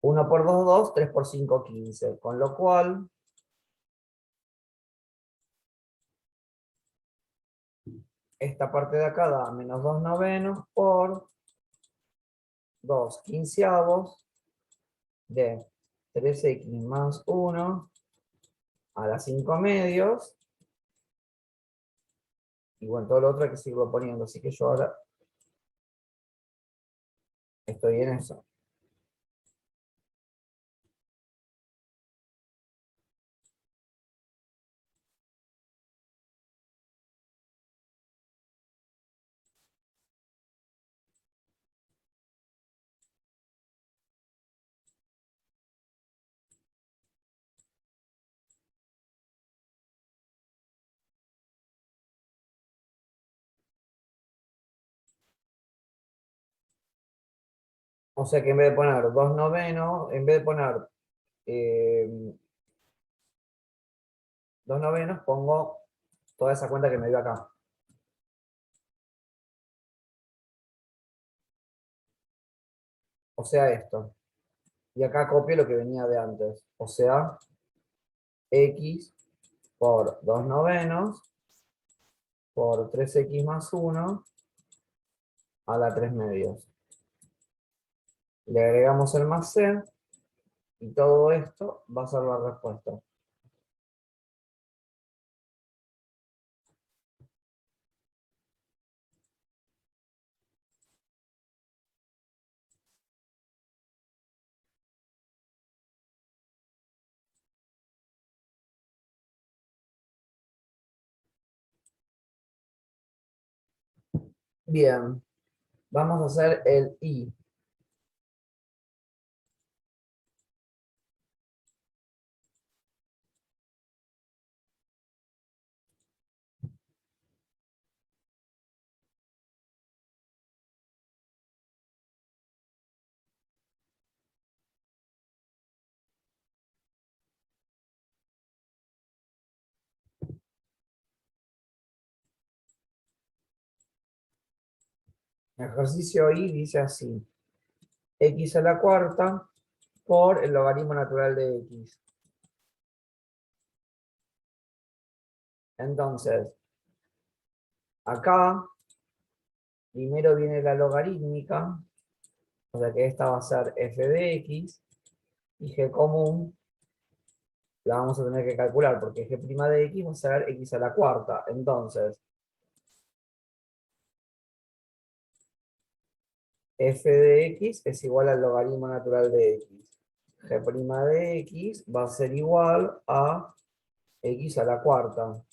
1 por 2, 2, 3 por 5, 15. Con lo cual, esta parte de acá da menos 2 novenos por 2 quinceavos de 3x más 1 a la 5 medios. Y bueno, todo lo otro hay que seguirlo poniendo. Así que yo ahora estoy en eso. O sea que en vez de poner 2 novenos, en vez de poner eh, 2 novenos, pongo toda esa cuenta que me dio acá. O sea, esto. Y acá copio lo que venía de antes. O sea, x por 2 novenos por 3x más 1 a la 3 medios. Le agregamos el más c y todo esto va a ser la respuesta. Bien, vamos a hacer el i. El ejercicio i dice así. X a la cuarta por el logaritmo natural de x. Entonces, acá primero viene la logarítmica, o sea que esta va a ser f de x, y g común la vamos a tener que calcular, porque g' de x va a ser x a la cuarta. Entonces, f de x es igual al logaritmo natural de x. G' de x va a ser igual a x a la cuarta.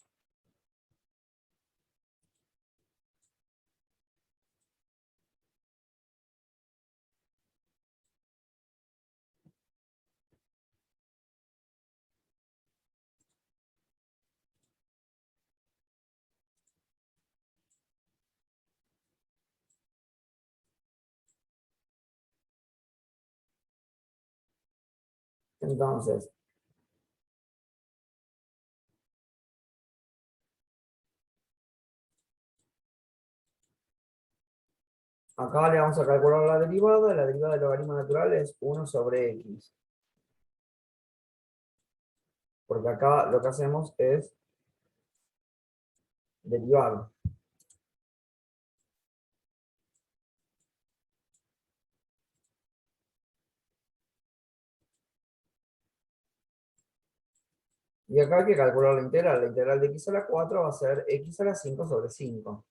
Entonces, acá le vamos a calcular la derivada del logaritmo natural es 1 sobre x. Porque acá lo que hacemos es derivar. Y acá hay que calcular la integral. La integral de x a la 4 va a ser x a la 5 sobre 5.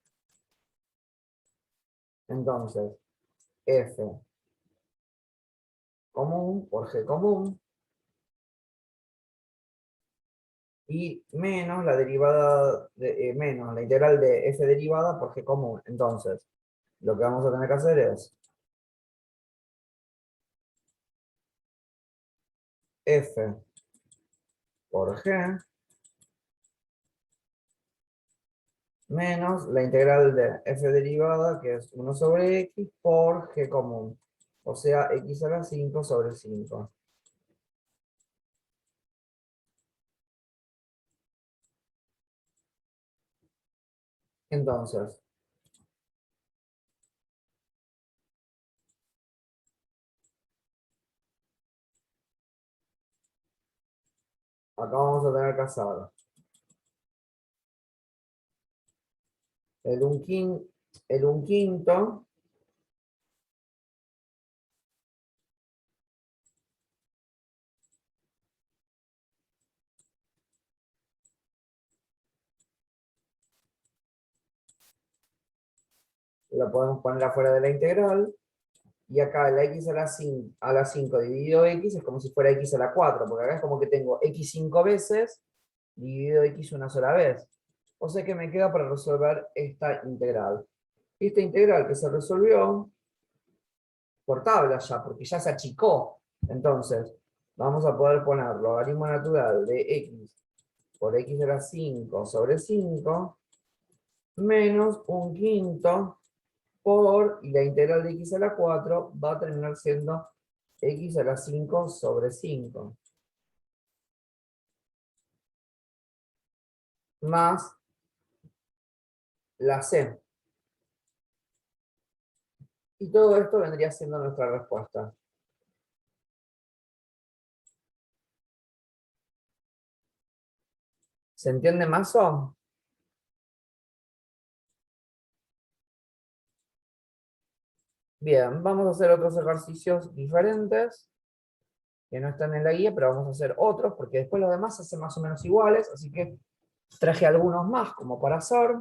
Entonces, f común por g común y menos la derivada de, menos la integral de f derivada por g común. Entonces, lo que vamos a tener que hacer es f por g menos la integral de f derivada, que es 1 sobre x por g común. O sea, x a la 5 sobre 5. Entonces, acá vamos a tener que hacer el 1/5 lo podemos poner afuera de la integral, y acá la x a la 5 dividido x es como si fuera x a la 4, porque acá es como que tengo x 5 veces dividido x una sola vez. O sea que me queda para resolver esta integral. Esta integral que se resolvió por tabla ya, porque ya se achicó. Entonces, vamos a poder poner logaritmo natural de x por x a la 5 sobre 5 menos 1/5 por, y la integral de x a la 4 va a terminar siendo x a la 5 sobre 5. Más la c. Y todo esto vendría siendo nuestra respuesta. ¿Se entiende más o? Bien, vamos a hacer otros ejercicios diferentes que no están en la guía, pero vamos a hacer otros porque después los demás se hacen más o menos iguales, así que traje algunos más como para hacer.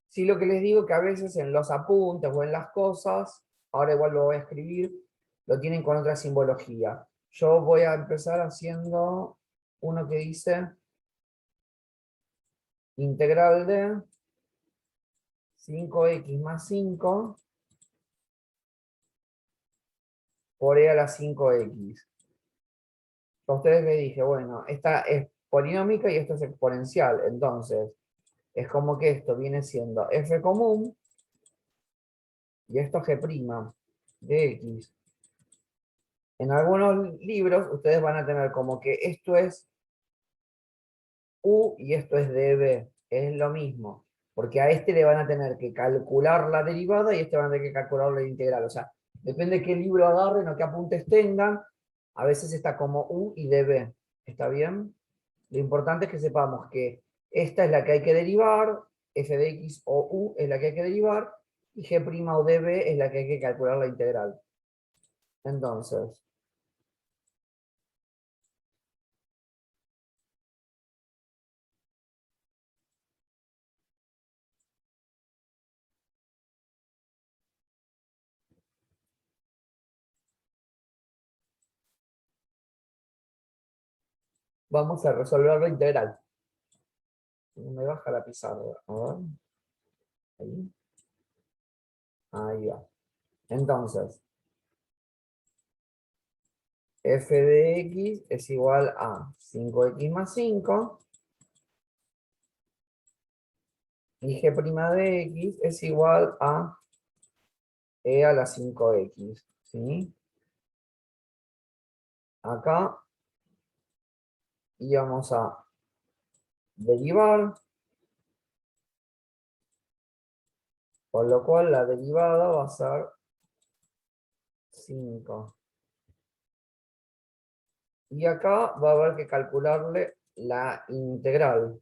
Sí, lo que les digo que a veces en los apuntes o en las cosas, ahora igual lo voy a escribir, lo tienen con otra simbología. Yo voy a empezar haciendo uno que dice integral de 5x más 5 por e a la 5x. A ustedes les dije, bueno, esta es polinómica y esto es exponencial, entonces es como que esto viene siendo f común y esto g' de x. En algunos libros ustedes van a tener como que esto es u y esto es db, es lo mismo, porque a este le van a tener que calcular la derivada y a este van a tener que calcular la integral, o sea, depende de qué libro agarren o qué apuntes tengan, a veces está como u y db, ¿está bien? Lo importante es que sepamos que esta es la que hay que derivar, f de x o u es la que hay que derivar, y g' o db es la que hay que calcular la integral. Entonces, vamos a resolver la integral. Me baja la pizarra. A ver. Ahí. Ahí va. Entonces, f de x es igual a 5x más 5 Y g' de x es igual a e a la 5x, ¿sí? Acá íbamos a derivar, con lo cual la derivada va a ser 5. Y acá va a haber que calcularle la integral.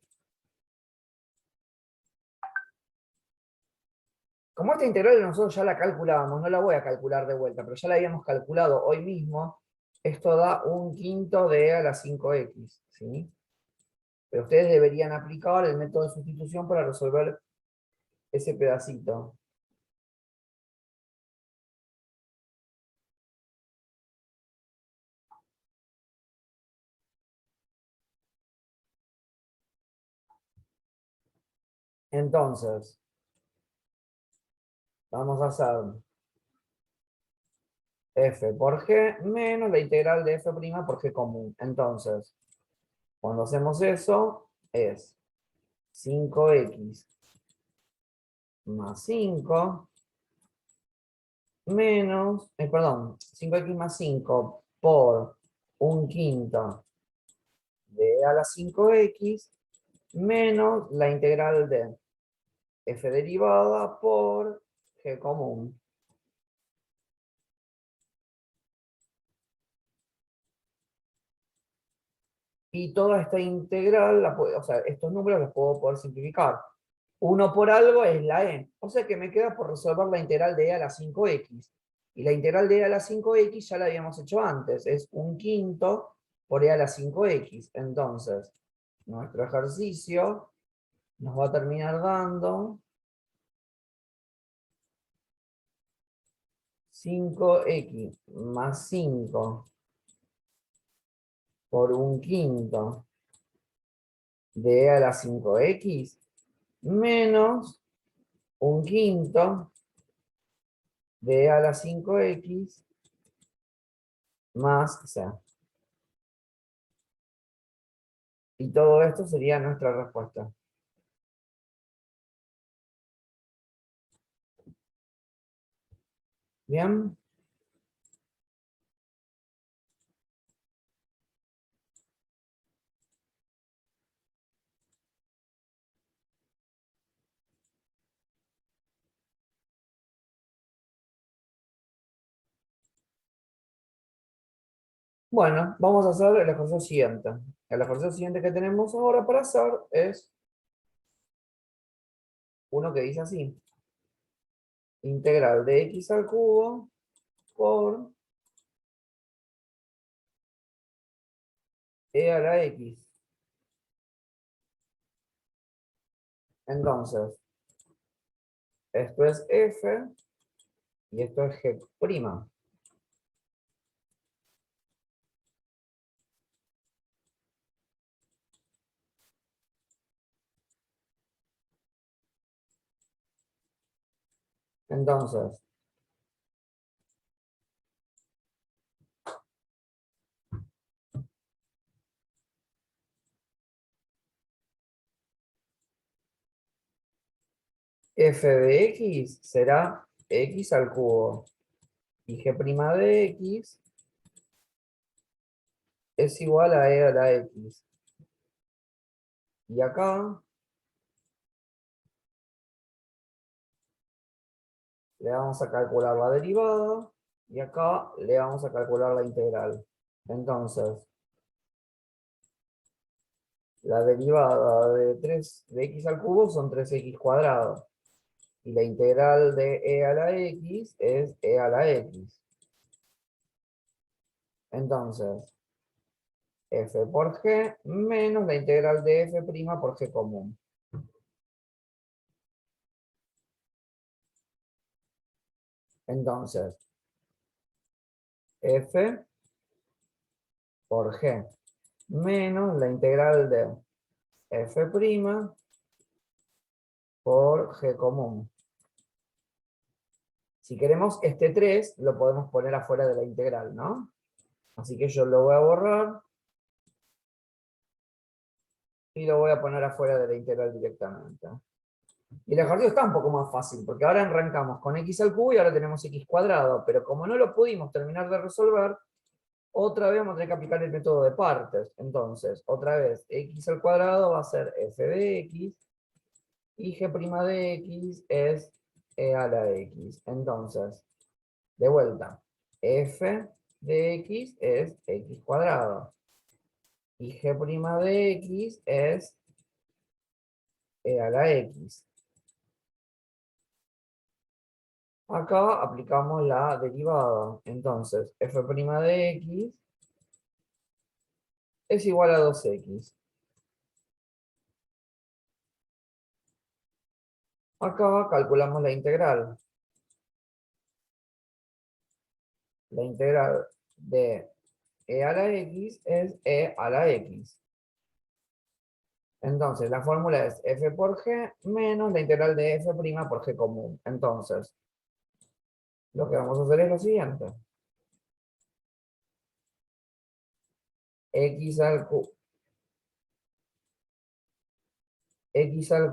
Como esta integral nosotros ya la calculábamos, no la voy a calcular de vuelta, pero ya la habíamos calculado hoy mismo, esto da 1/5 de e a la 5x, ¿sí? Pero ustedes deberían aplicar el método de sustitución para resolver ese pedacito. Entonces, vamos a hacer f por g menos la integral de f' por g común. Entonces, cuando hacemos eso, es 5x más 5 menos, perdón, 5x más 5 por 1/5 de a la 5x menos la integral de f derivada por g común. Y toda esta integral, o sea, estos números los puedo poder simplificar. 1 por algo es la e. O sea que me queda por resolver la integral de e a la 5x. Y la integral de e a la 5x ya la habíamos hecho antes. Es 1/5 por e a la 5x. Entonces, nuestro ejercicio nos va a terminar dando 5x más 5 por 1/5 de e a la 5x menos 1/5 de e a la 5x más c. Y todo esto sería nuestra respuesta. ¿Bien? Bueno, vamos a hacer el ejercicio siguiente. El ejercicio siguiente que tenemos ahora para hacer es uno que dice así. Integral de x al cubo por e a la x. Entonces, esto es f y esto es g'. Entonces, f de x será x al cubo. Y g' de x es igual a e a la x. Y acá le vamos a calcular la derivada y acá le vamos a calcular la integral. Entonces, la derivada de x al cubo son 3x cuadrado. Y la integral de e a la x es e a la x. Entonces, f por g menos la integral de f' por g común. Entonces, f por g menos la integral de f' por g común. Si queremos este 3, lo podemos poner afuera de la integral, ¿no? Así que yo lo voy a borrar y lo voy a poner afuera de la integral directamente. Y el ejercicio está un poco más fácil, porque ahora arrancamos con x al cubo y ahora tenemos x cuadrado, pero como no lo pudimos terminar de resolver, otra vez vamos a tener que aplicar el método de partes. Entonces, otra vez, x al cuadrado va a ser f de x, y g' de x es e a la x. Entonces, de vuelta, f de x es x cuadrado, y g' de x es e a la x. Acá aplicamos la derivada. Entonces, f' de x es igual a 2x. Acá calculamos la integral. La integral de e a la x es e a la x. Entonces, la fórmula es f por g menos la integral de f' por g común. Entonces, lo que vamos a hacer es lo siguiente. x al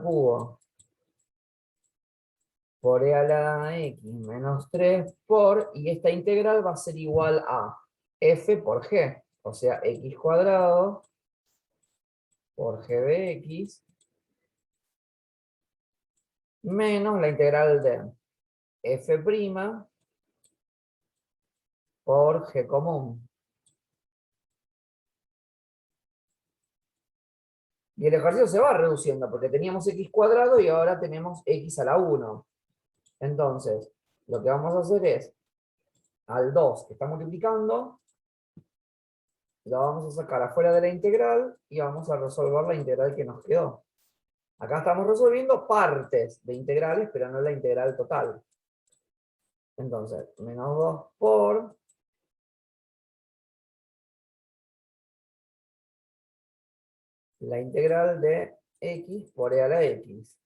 cubo por e a la x menos 3 por, y esta integral va a ser igual a f por g, o sea, x cuadrado por g de x menos la integral de f' por g común. Y el ejercicio se va reduciendo, porque teníamos x cuadrado y ahora tenemos x a la 1. Entonces, lo que vamos a hacer es, al 2 que está multiplicando, lo vamos a sacar afuera de la integral y vamos a resolver la integral que nos quedó. Acá estamos resolviendo partes de integrales, pero no la integral total. Entonces, menos 2 por la integral de x por e a la x.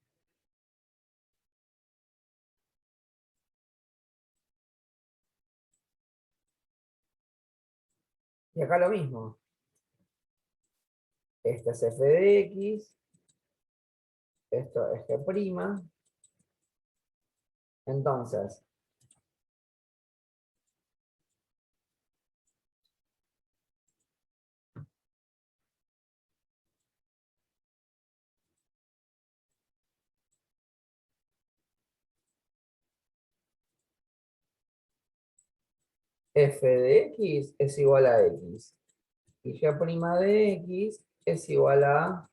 Y acá lo mismo. Este es f de x, esto es g'. Entonces, f de x es igual a x. Y g' de x es igual a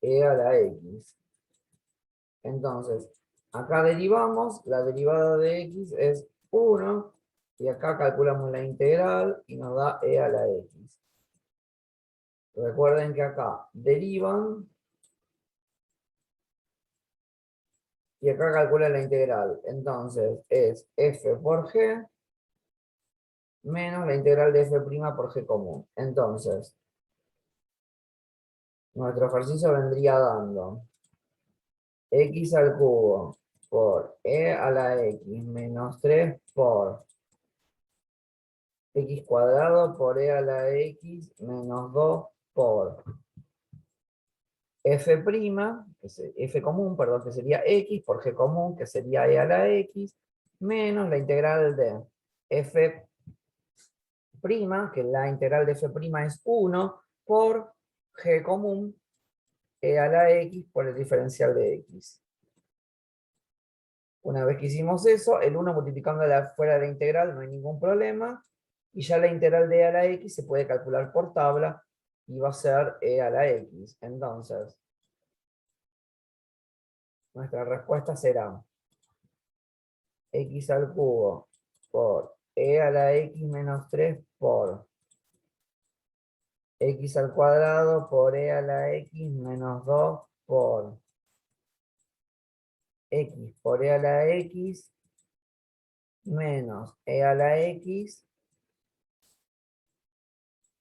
e a la x. Entonces, acá derivamos, la derivada de x es 1, y acá calculamos la integral y nos da e a la x. Recuerden que acá derivan y acá calculan la integral. Entonces es f por g menos la integral de f' por g común. Entonces, nuestro ejercicio vendría dando x al cubo por e a la x menos 3 por x cuadrado por e a la x menos 2 por f', f común, perdón, que sería x por g común, que sería e a la x, menos la integral de f', que la integral de f' es 1 por g común, e a la x por el diferencial de x. Una vez que hicimos eso, el 1 multiplicándola fuera de la integral no hay ningún problema, y ya la integral de e a la x se puede calcular por tabla, y va a ser e a la x. Entonces, nuestra respuesta será x al cubo por e a la x menos 3 por x al cuadrado por e a la x menos 2 por x por e a la x menos e a la x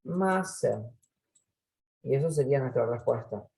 más c. Y eso sería nuestra respuesta.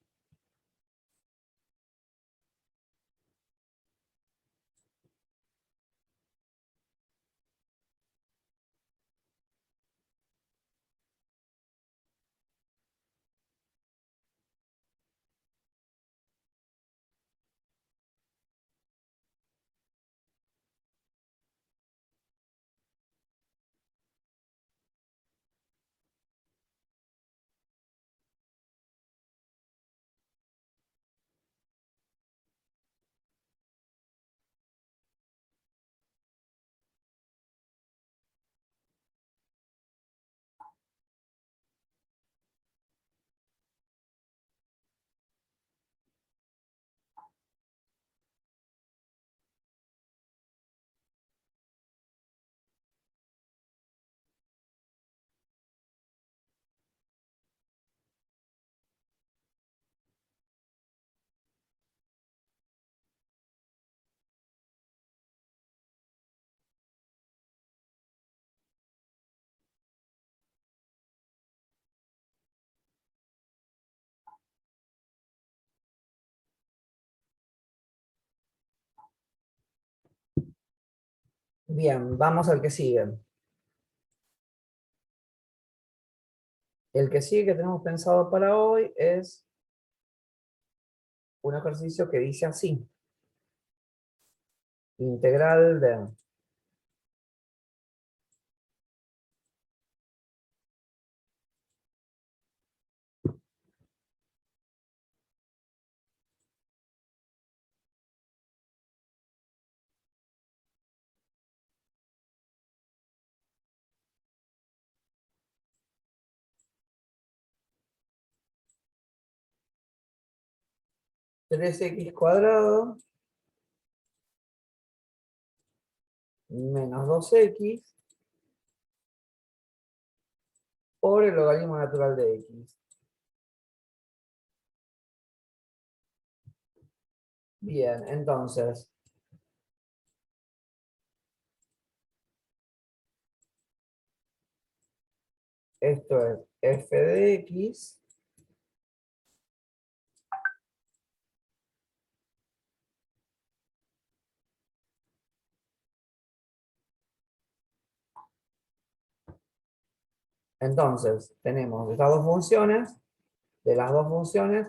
Bien, vamos al que sigue. El que sigue que tenemos pensado para hoy es un ejercicio que dice así. Integral de 3x cuadrado menos 2x por el logaritmo natural de x. Bien, entonces, esto es f de x. Entonces, tenemos estas dos funciones. De las dos funciones,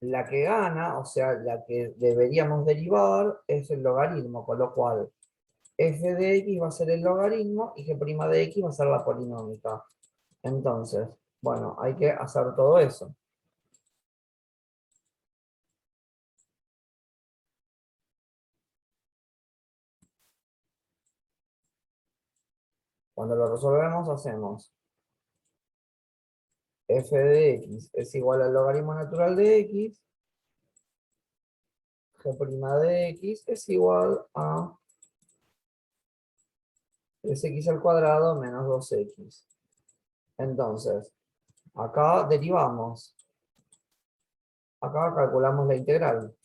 la que gana, o sea, la que deberíamos derivar, es el logaritmo, con lo cual f de x va a ser el logaritmo y g' de x va a ser la polinómica. Entonces, bueno, hay que hacer todo eso. Cuando lo resolvemos, hacemos f de x es igual al logaritmo natural de x, g' de x es igual a 3x al cuadrado menos 2x. Entonces, acá derivamos, acá calculamos la integral.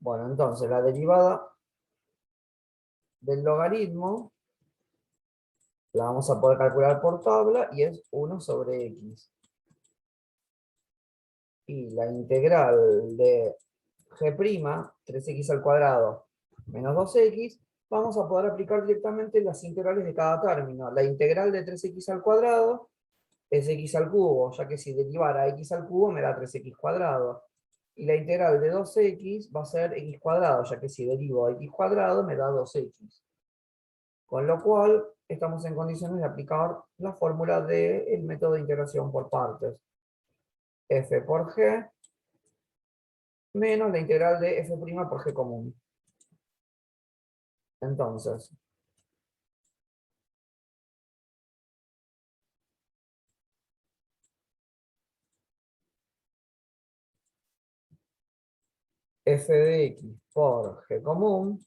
Bueno, entonces la derivada del logaritmo la vamos a poder calcular por tabla y es 1 sobre x. Y la integral de g', 3x al cuadrado menos 2x, vamos a poder aplicar directamente las integrales de cada término. La integral de 3x al cuadrado es x al cubo, ya que si derivara x al cubo me da 3x cuadrado. Y la integral de 2x va a ser x cuadrado, ya que si derivo x cuadrado me da 2x. Con lo cual, estamos en condiciones de aplicar la fórmula del método de integración por partes. F por g menos la integral de f' por g común. Entonces, f de x por g común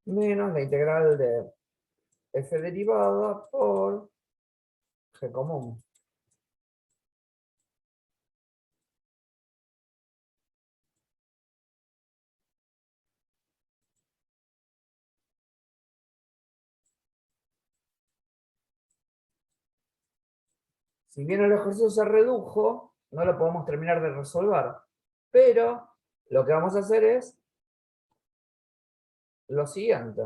menos la integral de f derivada por g común. Si bien el ejercicio se redujo, no lo podemos terminar de resolver. Pero lo que vamos a hacer es lo siguiente.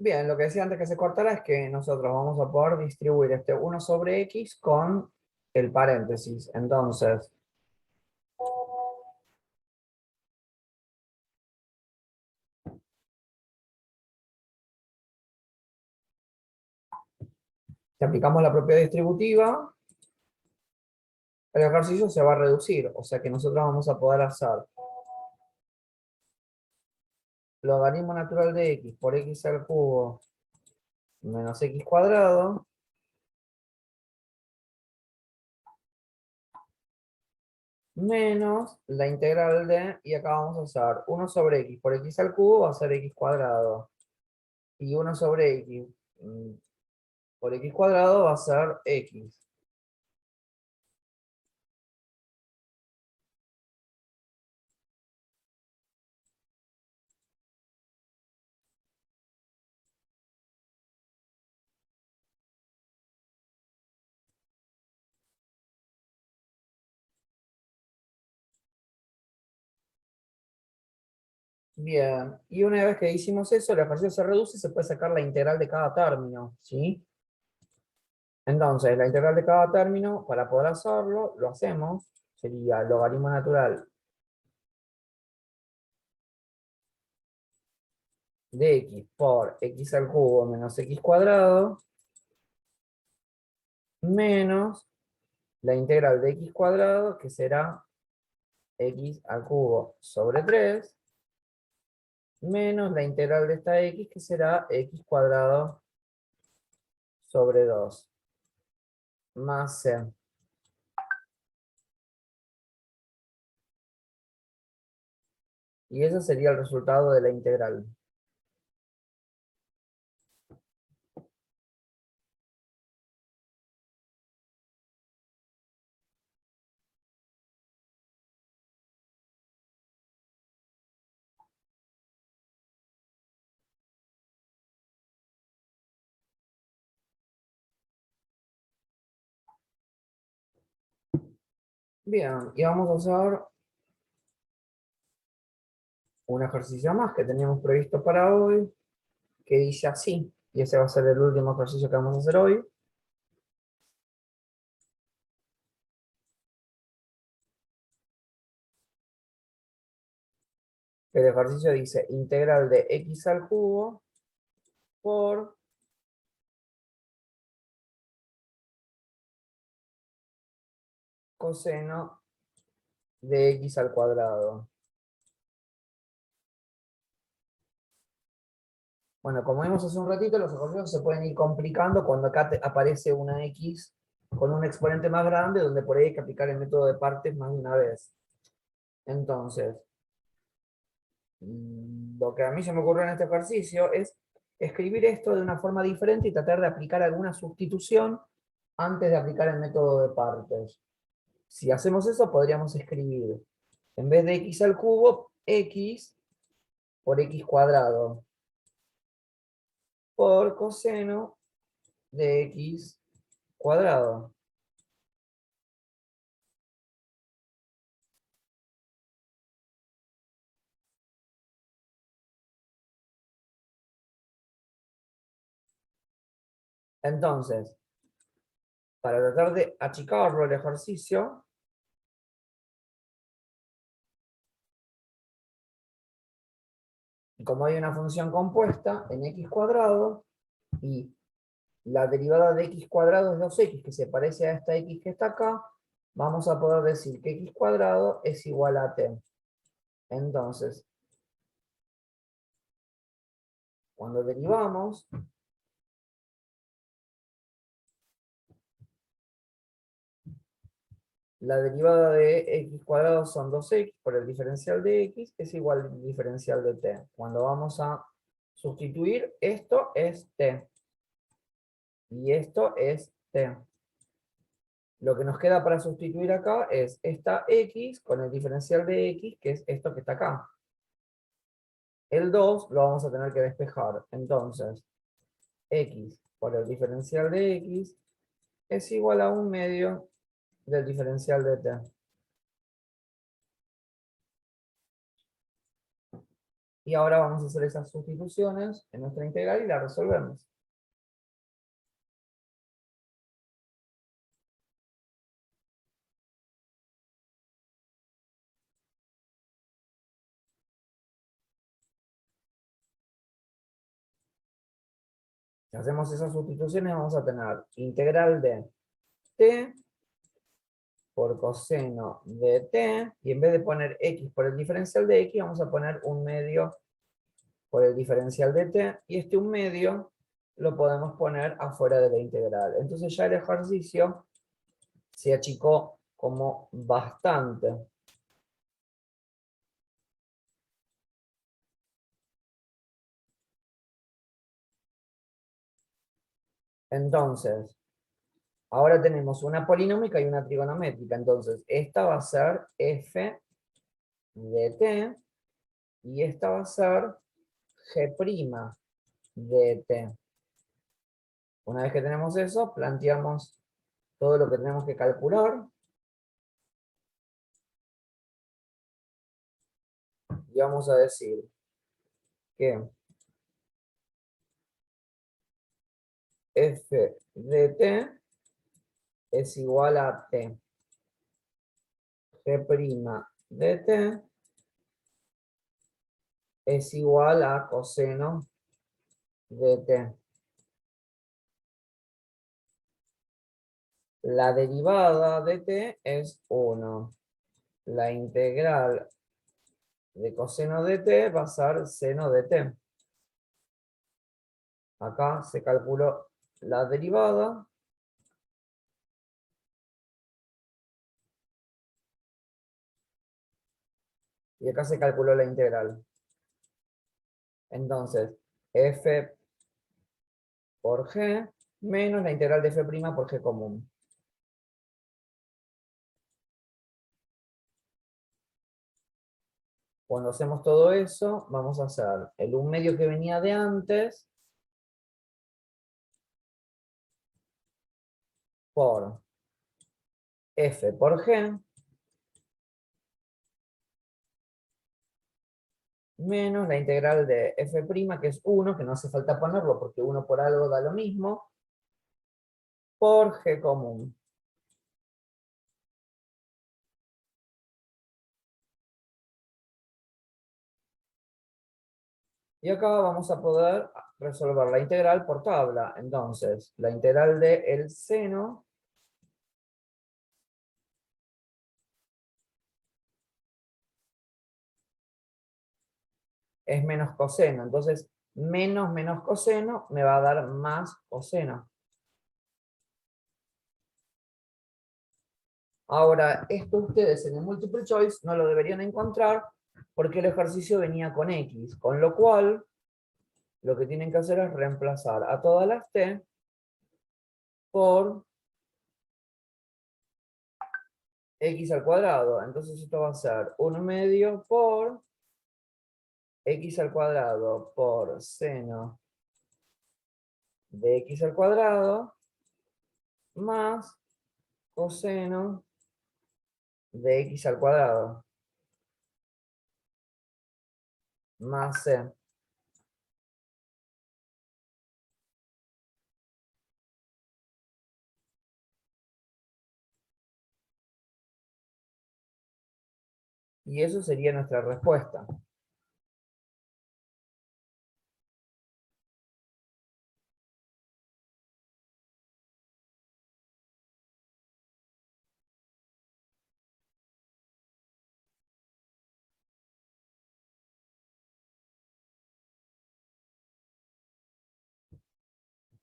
Bien, lo que decía antes que se cortara es que nosotros vamos a poder distribuir este 1 sobre x con el paréntesis. Entonces, si aplicamos la propiedad distributiva, el ejercicio se va a reducir. O sea que nosotros vamos a poder hacer logaritmo natural de x por x al cubo menos x cuadrado menos la integral de, y acá vamos a usar 1 sobre x por x al cubo va a ser x cuadrado. Y 1 sobre x por x cuadrado va a ser x. Bien, y una vez que hicimos eso, el ejercicio se reduce y se puede sacar la integral de cada término, ¿sí? Entonces, la integral de cada término, para poder hacerlo, lo hacemos, sería el logaritmo natural de x por x al cubo menos x cuadrado, menos la integral de x cuadrado, que será x al cubo sobre 3, menos la integral de esta x, que será x cuadrado sobre 2, más c. Y ese sería el resultado de la integral. Bien, y vamos a hacer un ejercicio más que teníamos previsto para hoy, que dice así, y ese va a ser el último ejercicio que vamos a hacer hoy. El ejercicio dice integral de x al cubo por coseno de x al cuadrado. Bueno, como vimos hace un ratito, los ejercicios se pueden ir complicando cuando acá aparece una x con un exponente más grande, donde por ahí hay que aplicar el método de partes más de una vez. Entonces, lo que a mí se me ocurrió en este ejercicio es escribir esto de una forma diferente y tratar de aplicar alguna sustitución antes de aplicar el método de partes. Si hacemos eso, podríamos escribir, en vez de x al cubo, x por x cuadrado, por coseno de x cuadrado. Entonces, para tratar de achicarlo el ejercicio, y como hay una función compuesta en x cuadrado, y la derivada de x cuadrado es 2x, que se parece a esta x que está acá, vamos a poder decir que x cuadrado es igual a t. Entonces, cuando derivamos, la derivada de x cuadrado son 2x por el diferencial de x, es igual al diferencial de t. Cuando vamos a sustituir, esto es t. Y esto es t. Lo que nos queda para sustituir acá es esta x con el diferencial de x, que es esto que está acá. El 2 lo vamos a tener que despejar. Entonces, x por el diferencial de x es igual a 1/2 del diferencial de t. Y ahora vamos a hacer esas sustituciones en nuestra integral y la resolvemos. Si hacemos esas sustituciones vamos a tener integral de t por coseno de t, y en vez de poner x por el diferencial de x, vamos a poner 1/2 por el diferencial de t, y este 1/2 lo podemos poner afuera de la integral. Entonces ya el ejercicio se achicó como bastante. Entonces, ahora tenemos una polinómica y una trigonométrica. Entonces, esta va a ser f de t, y esta va a ser g' de t. Una vez que tenemos eso, planteamos todo lo que tenemos que calcular. Y vamos a decir que f de t es igual a t. G' de t es igual a coseno de t. La derivada de t es 1. La integral de coseno de t va a ser seno de t. Acá se calculó la derivada. Y acá se calculó la integral. Entonces, f por g menos la integral de f' por g común. Cuando hacemos todo eso, vamos a hacer el 1/2 que venía de antes por f por g menos la integral de f', que es 1, que no hace falta ponerlo porque 1 por algo da lo mismo, por g común. Y acá vamos a poder resolver la integral por tabla. Entonces, la integral de el seno es menos coseno. Entonces, menos coseno me va a dar más coseno. Ahora, esto ustedes en el multiple choice no lo deberían encontrar porque el ejercicio venía con x, con lo cual lo que tienen que hacer es reemplazar a todas las t por x al cuadrado. Entonces esto va a ser 1/2 por x al cuadrado por seno de x al cuadrado más coseno de x al cuadrado más c. Y eso sería nuestra respuesta.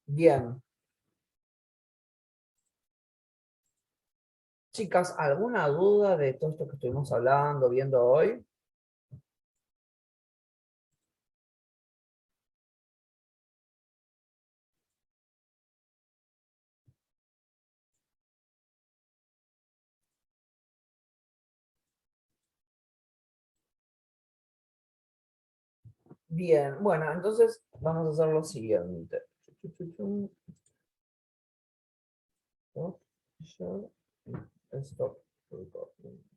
Bien. Chicas, ¿alguna duda de todo esto que estuvimos hablando, viendo hoy? Bien, bueno, entonces vamos a hacer lo siguiente. Stop, share, stop recording.